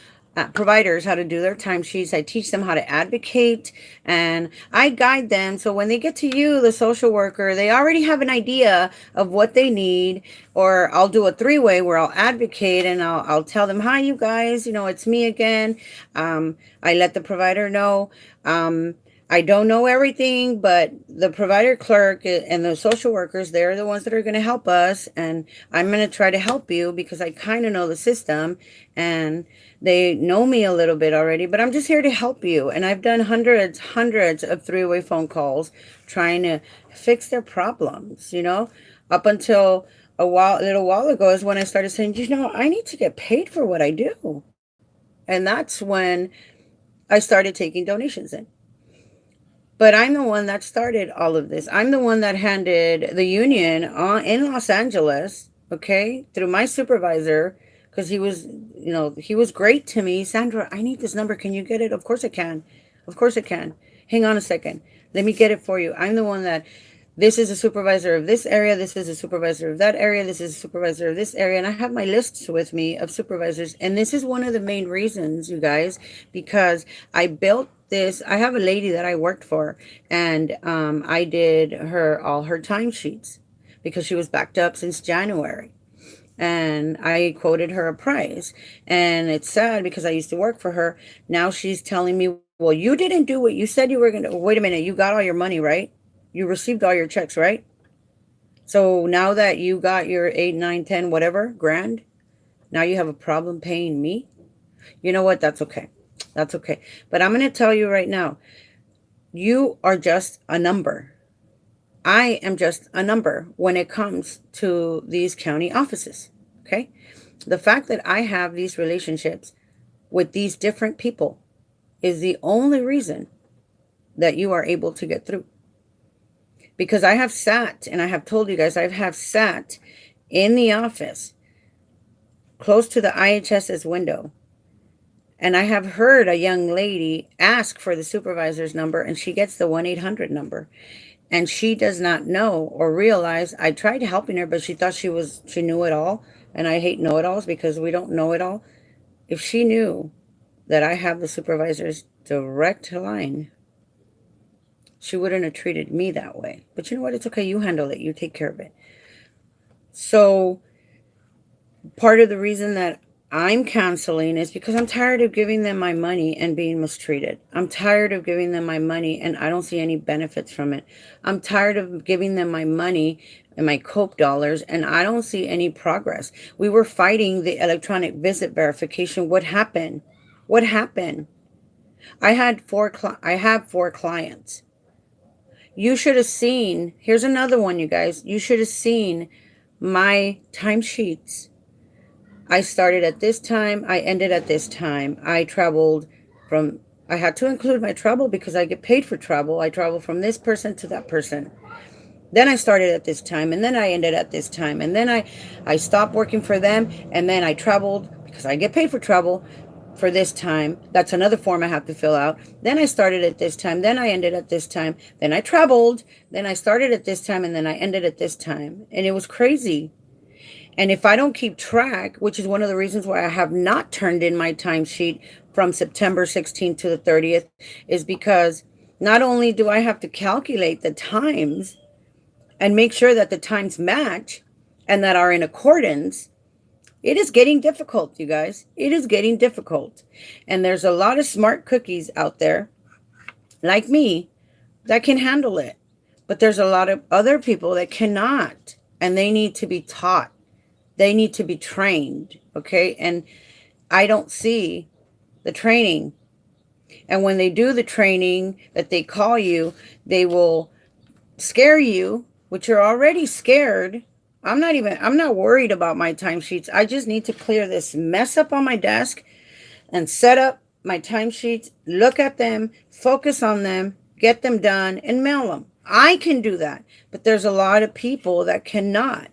providers, how to do their timesheets. I teach them how to advocate and I guide them. So when they get to you, the social worker, they already have an idea of what they need. Or I'll do a three-way where I'll advocate and I'll tell them, hi, you guys, you know, it's me again. I let the provider know. I don't know everything, but the provider clerk and the social workers, they're the ones that are going to help us. And I'm going to try to help you because I kind of know the system and they know me a little bit already, but I'm just here to help you. And I've done hundreds of three-way phone calls trying to fix their problems, you know, up until a little while ago is when I started saying, you know, I need to get paid for what I do. And that's when I started taking donations in. But I'm the one that started all of this. I'm the one that handed the union in Los Angeles, okay, through my supervisor, because he was, you know, he was great to me. Sandra, I need this number. Can you get it? Of course I can. Of course I can. Hang on a second. Let me get it for you. I'm the one that, this is a supervisor of this area. This is a supervisor of that area. This is a supervisor of this area. And I have my lists with me of supervisors. And this is one of the main reasons, you guys, because I built this. I have a lady that I worked for and I did all her timesheets because she was backed up since January. And I quoted her a price. And it's sad because I used to work for her. Now she's telling me, well, you didn't do what you said you were going to. Wait a minute. You got all your money, right? You received all your checks, right? So now that you got your 8, 9, 10, whatever grand, now you have a problem paying me? You know what? That's okay. That's okay. But I'm going to tell you right now, you are just a number. I am just a number when it comes to these county offices. Okay. The fact that I have these relationships with these different people is the only reason that you are able to get through. Because I have sat, and I have told you guys, I have sat in the office close to the IHS's window. And I have heard a young lady ask for the supervisor's number and she gets the 1-800 number. And she does not know or realize, I tried helping her, but she thought she knew it all. And I hate know-it-alls because we don't know it all. If she knew that I have the supervisor's direct line, she wouldn't have treated me that way. But you know what? It's okay. You handle it. You take care of it. So part of the reason that I'm canceling is because I'm tired of giving them my money and being mistreated. I'm tired of giving them my money and I don't see any benefits from it. I'm tired of giving them my money and my COPE dollars and I don't see any progress. We were fighting the electronic visit verification. What happened? What happened? I have 4 clients. You should have seen, here's another one, you guys. You should have seen my timesheets. I started at this time. I ended at this time. I had to include my travel because I get paid for travel. I travel from this person to that person. Then I started at this time and then I ended at this time. And then I stopped working for them and then I traveled because I get paid for travel for this time. That's another form I have to fill out. Then I started at this time. Then I ended at this time. Then I traveled. Then I started at this time, and then I ended at this time. And it was crazy. And if I don't keep track, which is one of the reasons why I have not turned in my timesheet from September 16th to the 30th, is because not only do I have to calculate the times and make sure that the times match and that are in accordance, it is getting difficult, you guys. It is getting difficult. And there's a lot of smart cookies out there, like me, that can handle it. But there's a lot of other people that cannot, and they need to be taught. They need to be trained, okay? And I don't see the training. And when they do the training that they call you, they will scare you, which you're already scared. I'm not worried about my timesheets. I just need to clear this mess up on my desk and set up my timesheets, look at them, focus on them, get them done, and mail them. I can do that, but there's a lot of people that cannot.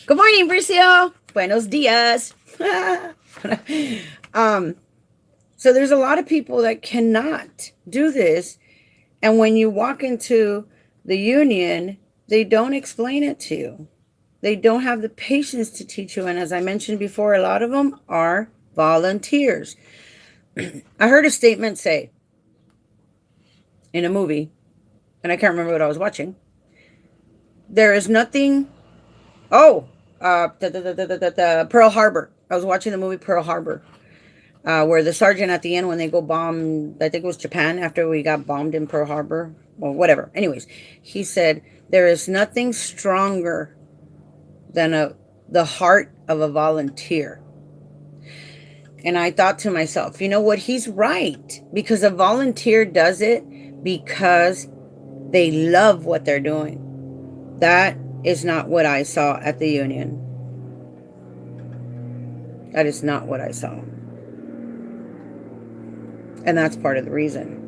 Good morning, Bricio. Buenos dias. So there's a lot of people that cannot do this. And when you walk into the union, they don't explain it to you. They don't have the patience to teach you. And as I mentioned before, a lot of them are volunteers. I heard a statement say in a movie, and I can't remember what I was watching. There is nothing. Pearl Harbor. I was watching the movie Pearl Harbor, where the sergeant at the end, when they go bomb, I think it was Japan after we got bombed in Pearl Harbor, or whatever. Anyways, he said, there is nothing stronger than the heart of a volunteer. And I thought to myself, you know what? He's right, because a volunteer does it because they love what they're doing. That is not what I saw at the union. That is not what I saw. And that's part of the reason.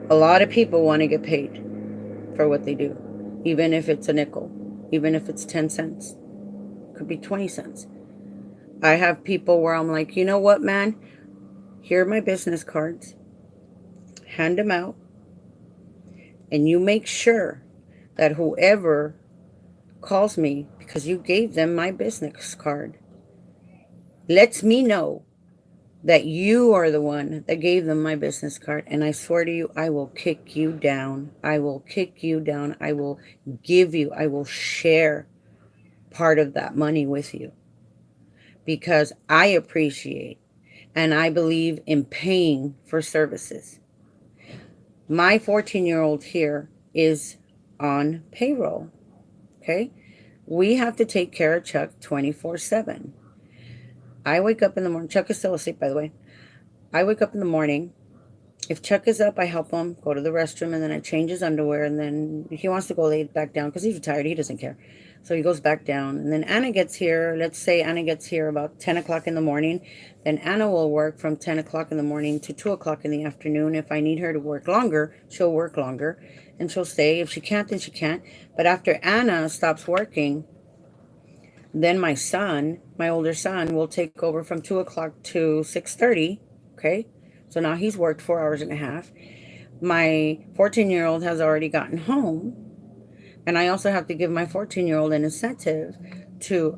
A lot of people want to get paid for what they do, even if it's a nickel, even if it's 10 cents, could be 20 cents. I have people where I'm like, you know what, man? Here are my business cards. Hand them out. And you make sure that whoever calls me, because you gave them my business card, lets me know that you are the one that gave them my business card. And I swear to you, I will kick you down. I will kick you down. I will I will share part of that money with you, because I appreciate and I believe in paying for services. My 14-year-old here is on payroll, okay? We have to take care of Chuck 24/7. I wake up in the morning. Chuck is still asleep, by the way. I wake up in the morning. If Chuck is up, I help him go to the restroom, and then I change his underwear, and then he wants to go lay back down because he's retired. He doesn't care. So he goes back down, and then Anna gets here. Let's say Anna gets here about 10 o'clock in the morning. Then Anna will work from 10 o'clock in the morning to 2 o'clock in the afternoon. If I need her to work longer, she'll work longer, and she'll stay. If she can't, then she can't. But after Anna stops working, then my son, my older son, will take over from 2 o'clock to 6:30, okay? So now he's worked 4 hours and a half. My 14-year-old has already gotten home, and I also have to give my 14-year-old an incentive to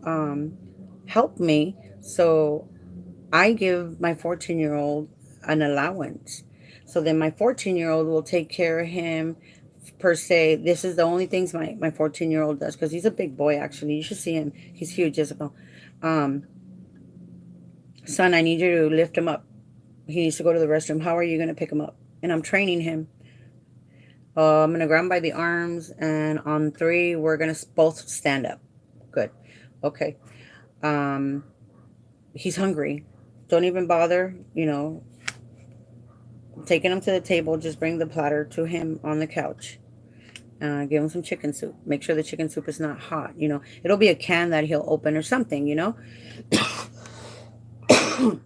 help me. So I give my 14-year-old an allowance. So then my 14-year-old will take care of him, per se. This is the only things my 14-year-old does, because he's a big boy, actually. You should see him. He's huge, Isabel. Son, I need you to lift him up. He needs to go to the restroom. How are you going to pick him up? And I'm training him. I'm going to grab him by the arms, and on 3, we're going to both stand up. Good. Okay. He's hungry. Don't even bother, taking him to the table. Just bring the platter to him on the couch. Give him some chicken soup. Make sure the chicken soup is not hot. It'll be a can that he'll open or something,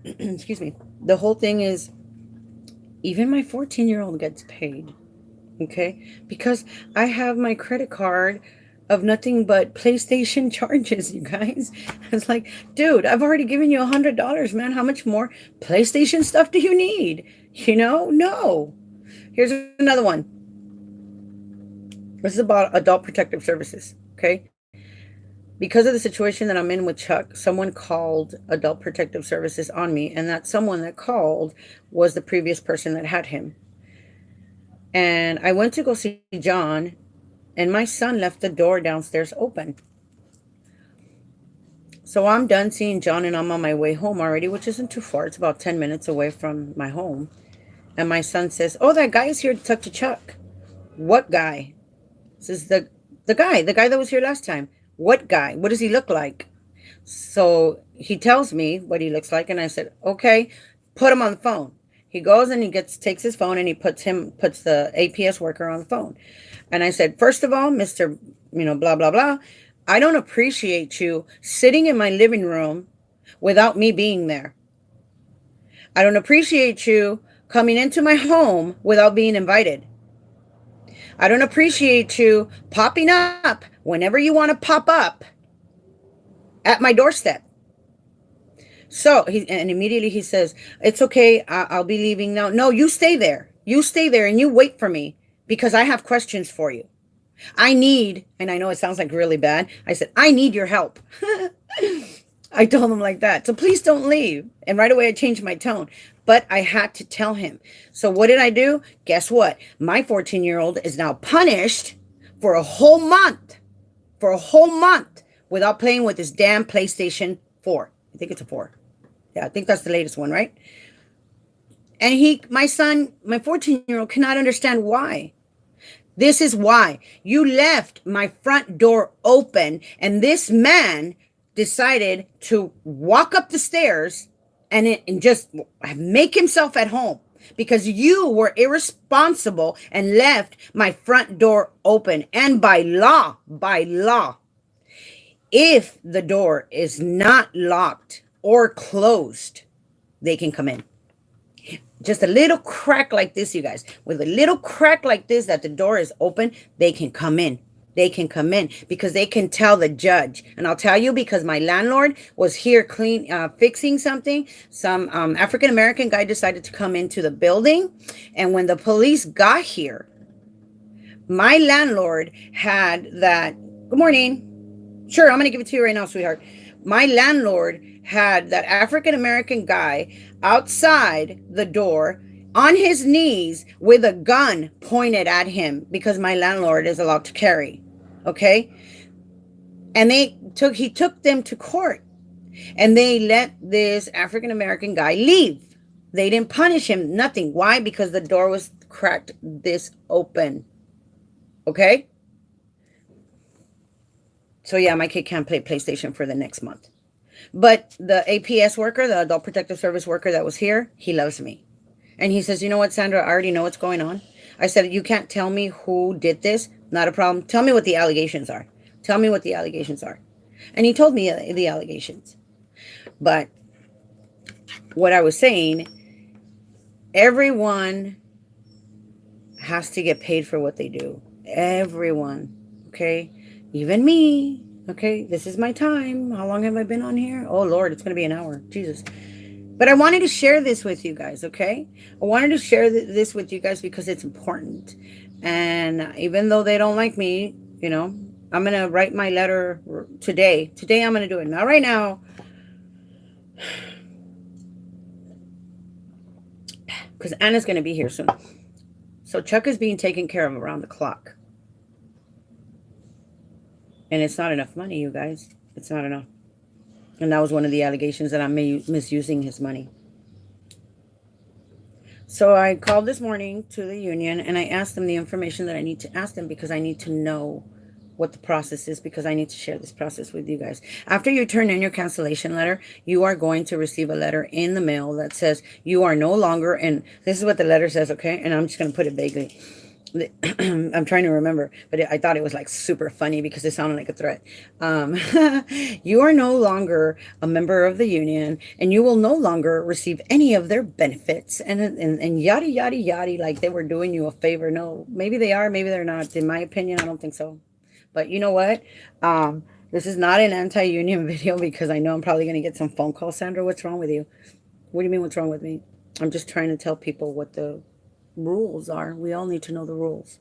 Excuse me. The whole thing is, even my 14-year-old gets paid, okay? Because I have my credit card of nothing but PlayStation charges, you guys. It's like, dude, I've already given you $100, man. How much more PlayStation stuff do you need? No. Here's another one. This is about adult protective services, okay? Because of the situation that I'm in with Chuck, someone called Adult Protective Services on me, and that someone that called was the previous person that had him. And I went to go see John, and my son left the door downstairs open. So I'm done seeing John, and I'm on my way home already, which isn't too far. It's about 10 minutes away from my home. And my son says, "Oh, that guy is here to talk to Chuck." "What guy?" Says the guy that was here last time. "What guy? What does he look like?" So he tells me what he looks like, and I said, "Okay, put him on the phone." He goes and he takes his phone and he puts the APS worker on the phone. And I said, "First of all, Mr. Blah blah blah, I don't appreciate you sitting in my living room without me being there. I don't appreciate you coming into my home without being invited. I don't appreciate you popping up whenever you want to pop up at my doorstep." So and immediately he says, "It's okay. I'll be leaving now." "No, you stay there. You stay there and you wait for me because I have questions for you. I need," and I know it sounds like really bad. I said, "I need your help." I told him like that. "So please don't leave." And right away I changed my tone. But I had to tell him. So what did I do? Guess what? My 14-year-old is now punished for a whole month. For a whole month without playing with his damn PlayStation 4. I think it's a 4. Yeah, I think that's the latest one, right? And my son, my 14-year-old cannot understand why. This is why. You left my front door open and this man decided to walk up the stairs and just make himself at home because you were irresponsible and left my front door open. And by law, if the door is not locked or closed, they can come in. Just a little crack like this, you guys. With a little crack like this that the door is open, they can come in. They can come in because they can tell the judge. And I'll tell you, because my landlord was here fixing something. Some African-American guy decided to come into the building. And when the police got here, my landlord had that. Good morning. Sure, I'm going to give it to you right now, sweetheart. My landlord had that African-American guy outside the door on his knees with a gun pointed at him because my landlord is allowed to carry. Okay. And he took them to court and they let this African-American guy leave. They didn't punish him, nothing. Why? Because the door was cracked this open. Okay. So yeah, my kid can't play PlayStation for the next month. But the APS worker, the Adult Protective Service worker that was here, he loves me. And he says, "You know what, Sandra, I already know what's going on." I said, "You can't tell me who did this. Not a problem. Tell me what the allegations are. Tell me what the allegations are." And he told me the allegations. But what I was saying, everyone has to get paid for what they do. Everyone. Okay? Even me. Okay? This is my time. How long have I been on here? Oh, Lord, it's going to be an hour. Jesus. But I wanted to share this with you guys, okay? I wanted to share this with you guys because it's important. And even though they don't like me, I'm going to write my letter today. Today I'm going to do it. Not right now. Because Anna's going to be here soon. So Chuck is being taken care of around the clock. And it's not enough money, you guys. It's not enough. And that was one of the allegations, that I'm misusing his money. So I called this morning to the union and I asked them the information that I need to ask them because I need to know what the process is, because I need to share this process with you guys. After you turn in your cancellation letter, you are going to receive a letter in the mail that says you are no longer, and this is what the letter says, okay? And I'm just going to put it vaguely. I'm trying to remember, but I thought it was like super funny because it sounded like a threat. You are no longer a member of the union and you will no longer receive any of their benefits and yada, yada, like they were doing you a favor. No, maybe they are, maybe they're not. In my opinion, I don't think so. But you know what? This is not an anti-union video because I know I'm probably going to get some phone calls. Sandra, what's wrong with you? What do you mean what's wrong with me? I'm just trying to tell people what the rules are. We all need to know the rules.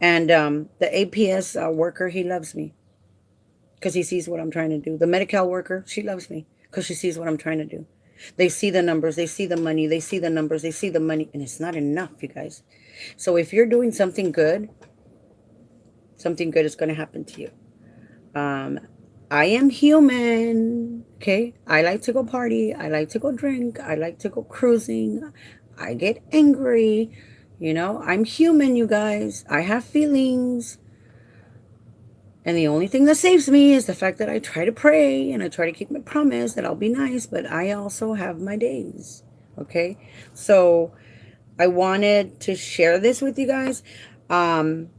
And the APS worker, he loves me because he sees what I'm trying to do. The Medi-Cal worker, she loves me because she sees what I'm trying to do. They see the numbers, they see the money, they see the numbers, they see the money, and it's not enough, you guys. So if you're doing something good is going to happen to you. I am human, okay? I like to go party, I like to go drink, I like to go cruising, I get angry, you know, I'm human, you guys. I have feelings. And the only thing that saves me is the fact that I try to pray and I try to keep my promise that I'll be nice, but I also have my days. Okay? So I wanted to share this with you guys. I'm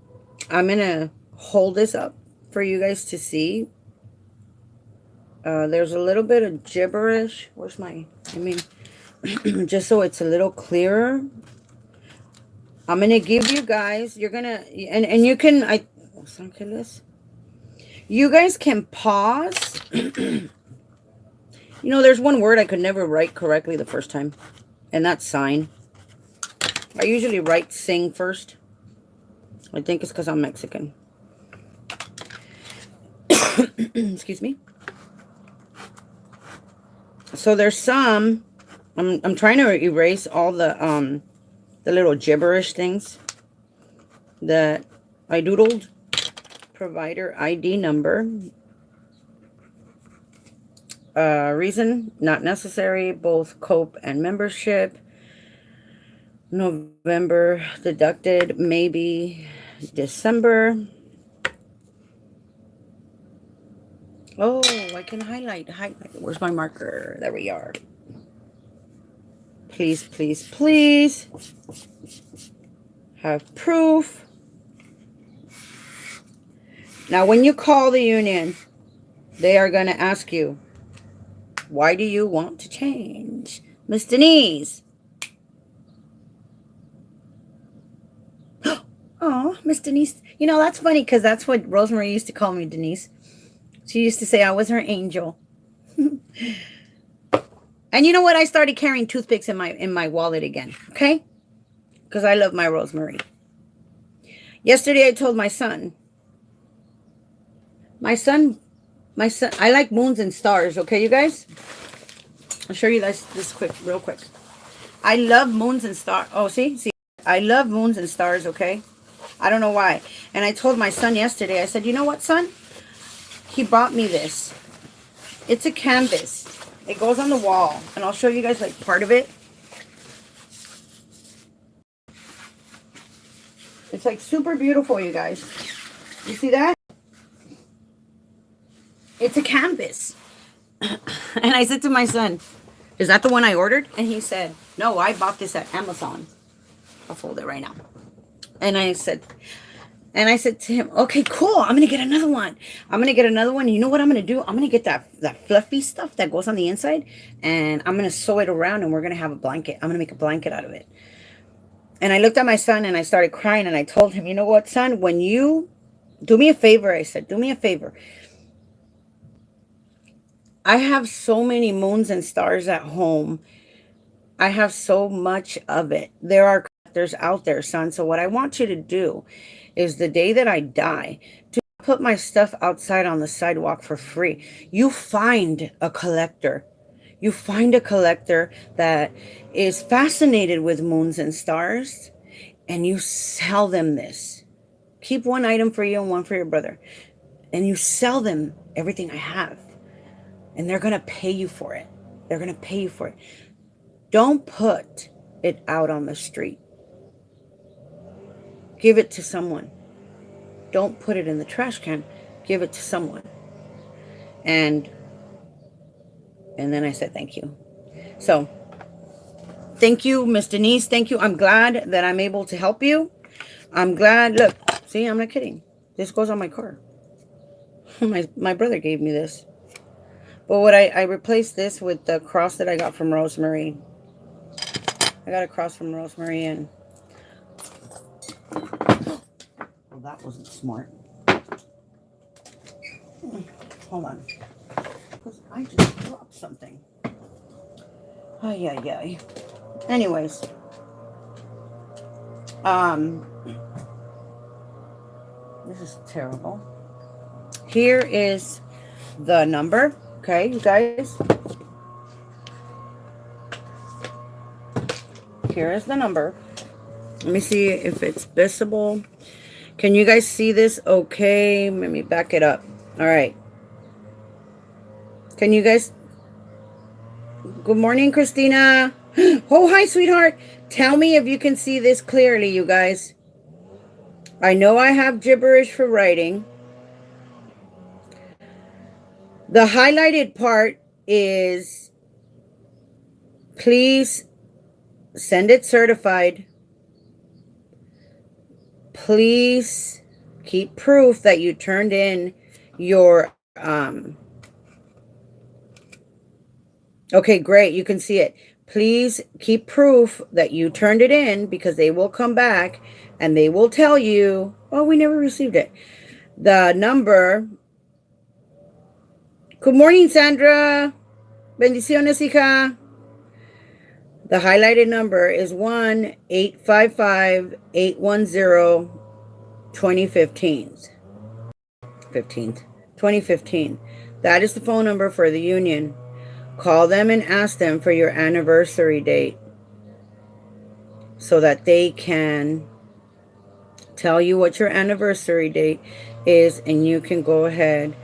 going to hold this up for you guys to see. There's a little bit of gibberish. Just so it's a little clearer. I'm going to give you guys, you're going to, and you can, you guys can pause. You know, there's one word I could never write correctly the first time, and that's sign. I usually write sing first. I think it's because I'm Mexican. Excuse me. So there's some, I'm trying to erase all the little gibberish things that I doodled. Provider ID number. Reason, not necessary. Both COPE and membership. November deducted, maybe December. Oh, I can highlight. Where's my marker? There we are. Please, please, please. Have proof. Now, when you call the union, they are going to ask you, why do you want to change? Miss Denise. Oh, Miss Denise. You know, that's funny because that's what Rosemary used to call me, Denise. She used to say I was her angel. And you know what? I started carrying toothpicks in my wallet again, okay? Because I love my Rosemary. Yesterday I told my son, I like moons and stars, okay, you guys? I'll show you this real quick. I love moons and stars. Oh, see? I love moons and stars, okay? I don't know why. And I told my son yesterday, I said, you know what, son? He bought me this. It's a canvas. It goes on the wall. And I'll show you guys, like, part of it. It's, like, super beautiful, you guys. You see that? It's a canvas. And I said to my son, is that the one I ordered? And he said, no, I bought this at Amazon. I'll fold it right now. And I said to him, okay, cool. I'm going to get another one. You know what I'm going to do? I'm going to get that fluffy stuff that goes on the inside. And I'm going to sew it around and we're going to have a blanket. I'm going to make a blanket out of it. And I looked at my son and I started crying. And I told him, you know what, son? When you do me a favor, I said, do me a favor. I have so many moons and stars at home. I have so much of it. There are collectors out there, son. So what I want you to do is the day that I die, to put my stuff outside on the sidewalk for free. You find a collector. You find a collector that is fascinated with moons and stars, and you sell them this. Keep one item for you and one for your brother. And you sell them everything I have. And they're going to pay you for it. They're going to pay you for it. Don't put it out on the street. Give it to someone. Don't put it in the trash can. Give it to someone. And then I said thank you. So, thank you, Miss Denise. Thank you. I'm glad that I'm able to help you. I'm glad. Look, see, I'm not kidding. This goes on my car. My brother gave me this. But what I replaced this with the cross that I got from Rosemary. I got a cross from Rosemary and... Well, that wasn't smart. Hold on. Because I just dropped something. Ay, ay, ay. Anyways. This is terrible. Here is the number. Okay, you guys. Here is the number. Let me see if it's visible. Can you guys see this? Okay, let me back it up. All right. Can you guys... Good morning, Christina. Oh, hi, sweetheart. Tell me if you can see this clearly, you guys. I know I have gibberish for writing. The highlighted part is, please send it certified. Please keep proof that you turned in your... Okay, great. You can see it. Please keep proof that you turned it in, because they will come back and they will tell you, oh, we never received it. The number... Good morning, Sandra. Bendiciones, hija. The highlighted number is 1-855-810-2015. 2015. That is the phone number for the union. Call them and ask them for your anniversary date so that they can tell you what your anniversary date is, and you can go ahead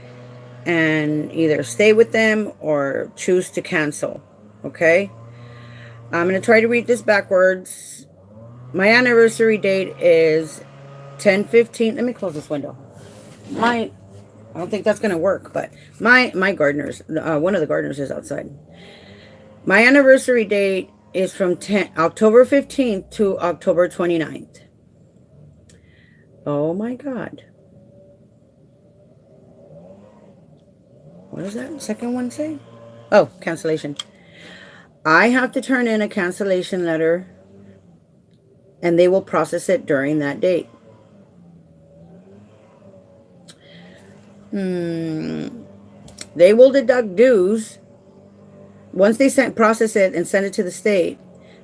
and either stay with them or choose to cancel. Okay? I'm going to try to read this backwards. My anniversary date is 10/15. Let me close this window. I don't think that's going to work, but my gardeners, one of the gardeners is outside. My anniversary date is from October 15th to October 29th. Oh my God. What does that second one say? Oh, cancellation. I have to turn in a cancellation letter, and they will process it during that date. They will deduct dues. Once they process it and send it to the state,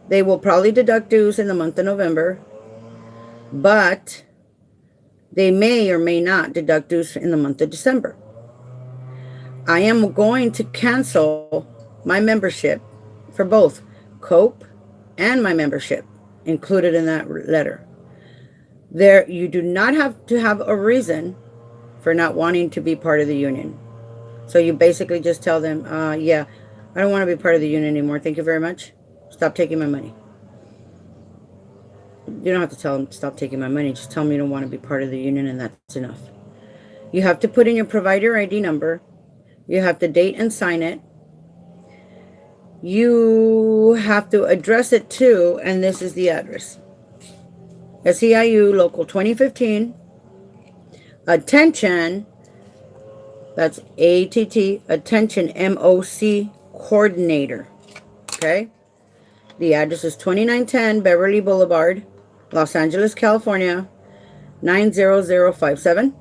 they will probably deduct dues in the month of November, but they may or may not deduct dues in the month of December. I am going to cancel my membership for both COPE and my membership included in that letter. There, you do not have to have a reason for not wanting to be part of the union. So you basically just tell them, yeah, I don't want to be part of the union anymore. Thank you very much. Stop taking my money. You don't have to tell them stop taking my money. Just tell them you don't want to be part of the union, and that's enough. You have to put in your provider ID number. You have to date and sign it. You have to address it to, and this is the address: SEIU Local 2015. Attention, that's ATT, Attention MOC Coordinator. Okay? The address is 2910 Beverly Boulevard, Los Angeles, California, 90057.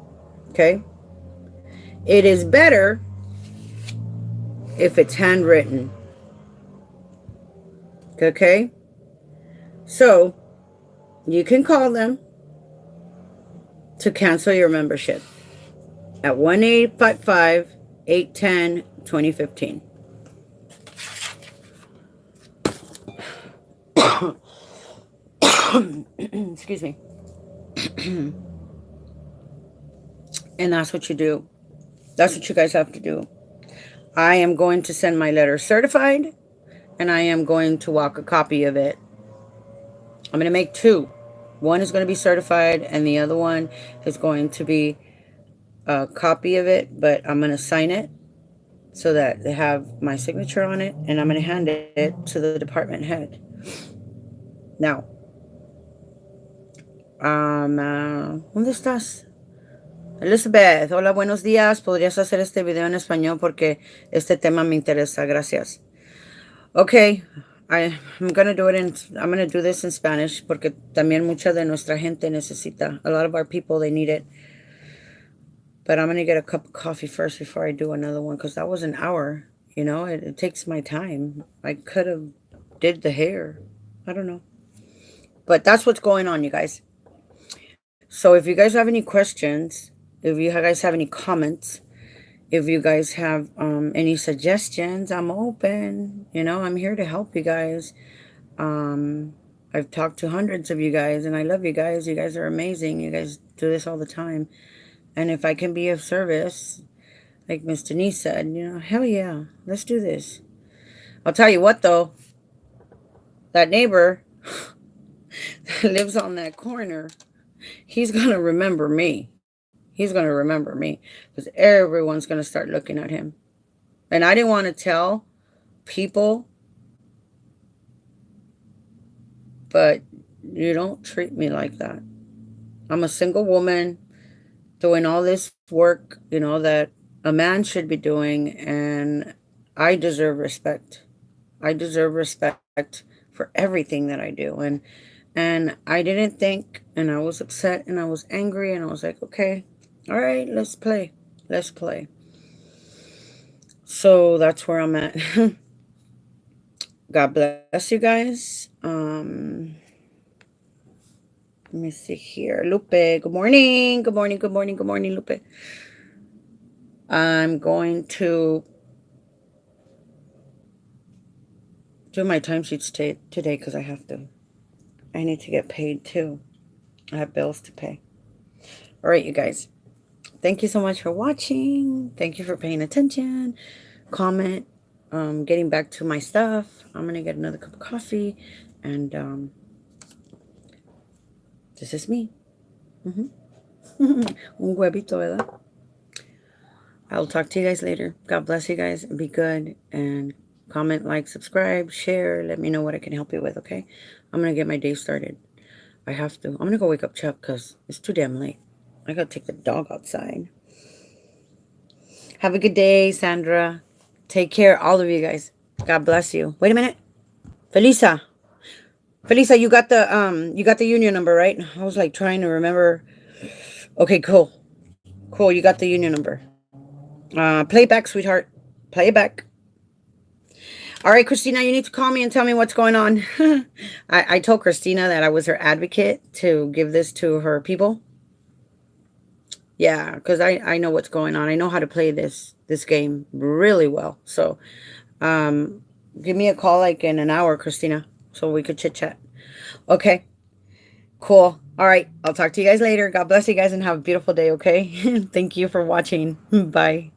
Okay? It is better if it's handwritten. Okay? So, you can call them to cancel your membership at 1-855-810-2015. Excuse me. And that's what you do. That's what you guys have to do. I am going to send my letter certified, and I am going to walk a copy of it. I'm going to make two. One is going to be certified, and the other one is going to be a copy of it, but I'm going to sign it so that they have my signature on it, and I'm going to hand it to the department head. Now, ¿dónde estás? Elizabeth, hola, buenos días. ¿Podrías hacer este video en español? Porque este tema me interesa. Gracias. Okay, I'm going to do it I'm going to do this in Spanish porque también mucha de nuestra gente necesita. A lot of our people, they need it. But I'm going to get a cup of coffee first before I do another one, because that was an hour. You know, it takes my time. I could have did the hair. I don't know. But that's what's going on, you guys. So if you guys have any questions, if you guys have any comments, if you guys have any suggestions, I'm open. You know, I'm here to help you guys. I've talked to hundreds of you guys, and I love you guys. You guys are amazing. You guys do this all the time. And if I can be of service, like Miss Denise said, you know, hell yeah, let's do this. I'll tell you what, though. That neighbor that lives on that corner, he's going to remember me. He's going to remember me, because everyone's going to start looking at him. And I didn't want to tell people, but you don't treat me like that. I'm a single woman doing all this work, you know, that a man should be doing, and I deserve respect. I deserve respect for everything that I do. And I didn't think, and I was upset, and I was angry, and I was like, okay, all right, let's play. Let's play. So that's where I'm at. God bless you guys. Let me see here. Lupe, good morning. Good morning, good morning, good morning, Lupe. I'm going to do my timesheets today because I have to. I need to get paid too. I have bills to pay. All right, you guys. Thank you so much for watching. Thank you for paying attention. Comment. Getting back to my stuff. I'm going to get another cup of coffee. And this is me. Un huevito, ¿verdad? I'll talk to you guys later. God bless you guys. Be good. And comment, like, subscribe, share. Let me know what I can help you with, okay? I'm going to get my day started. I have to. I'm going to go wake up Chuck because it's too damn late. I got to take the dog outside. Have a good day, Sandra. Take care, all of you guys. God bless you. Wait a minute. Felisa, you got the union number, right? I was like trying to remember. Okay, cool. Cool, you got the union number. Play it back, sweetheart. Play it back. All right, Christina, you need to call me and tell me what's going on. I told Christina that I was her advocate to give this to her people. Yeah, because I know what's going on. I know how to play this game really well. So give me a call like in an hour, Christina, so we could chit-chat. Okay, cool. All right, I'll talk to you guys later. God bless you guys and have a beautiful day, okay? Thank you for watching. Bye.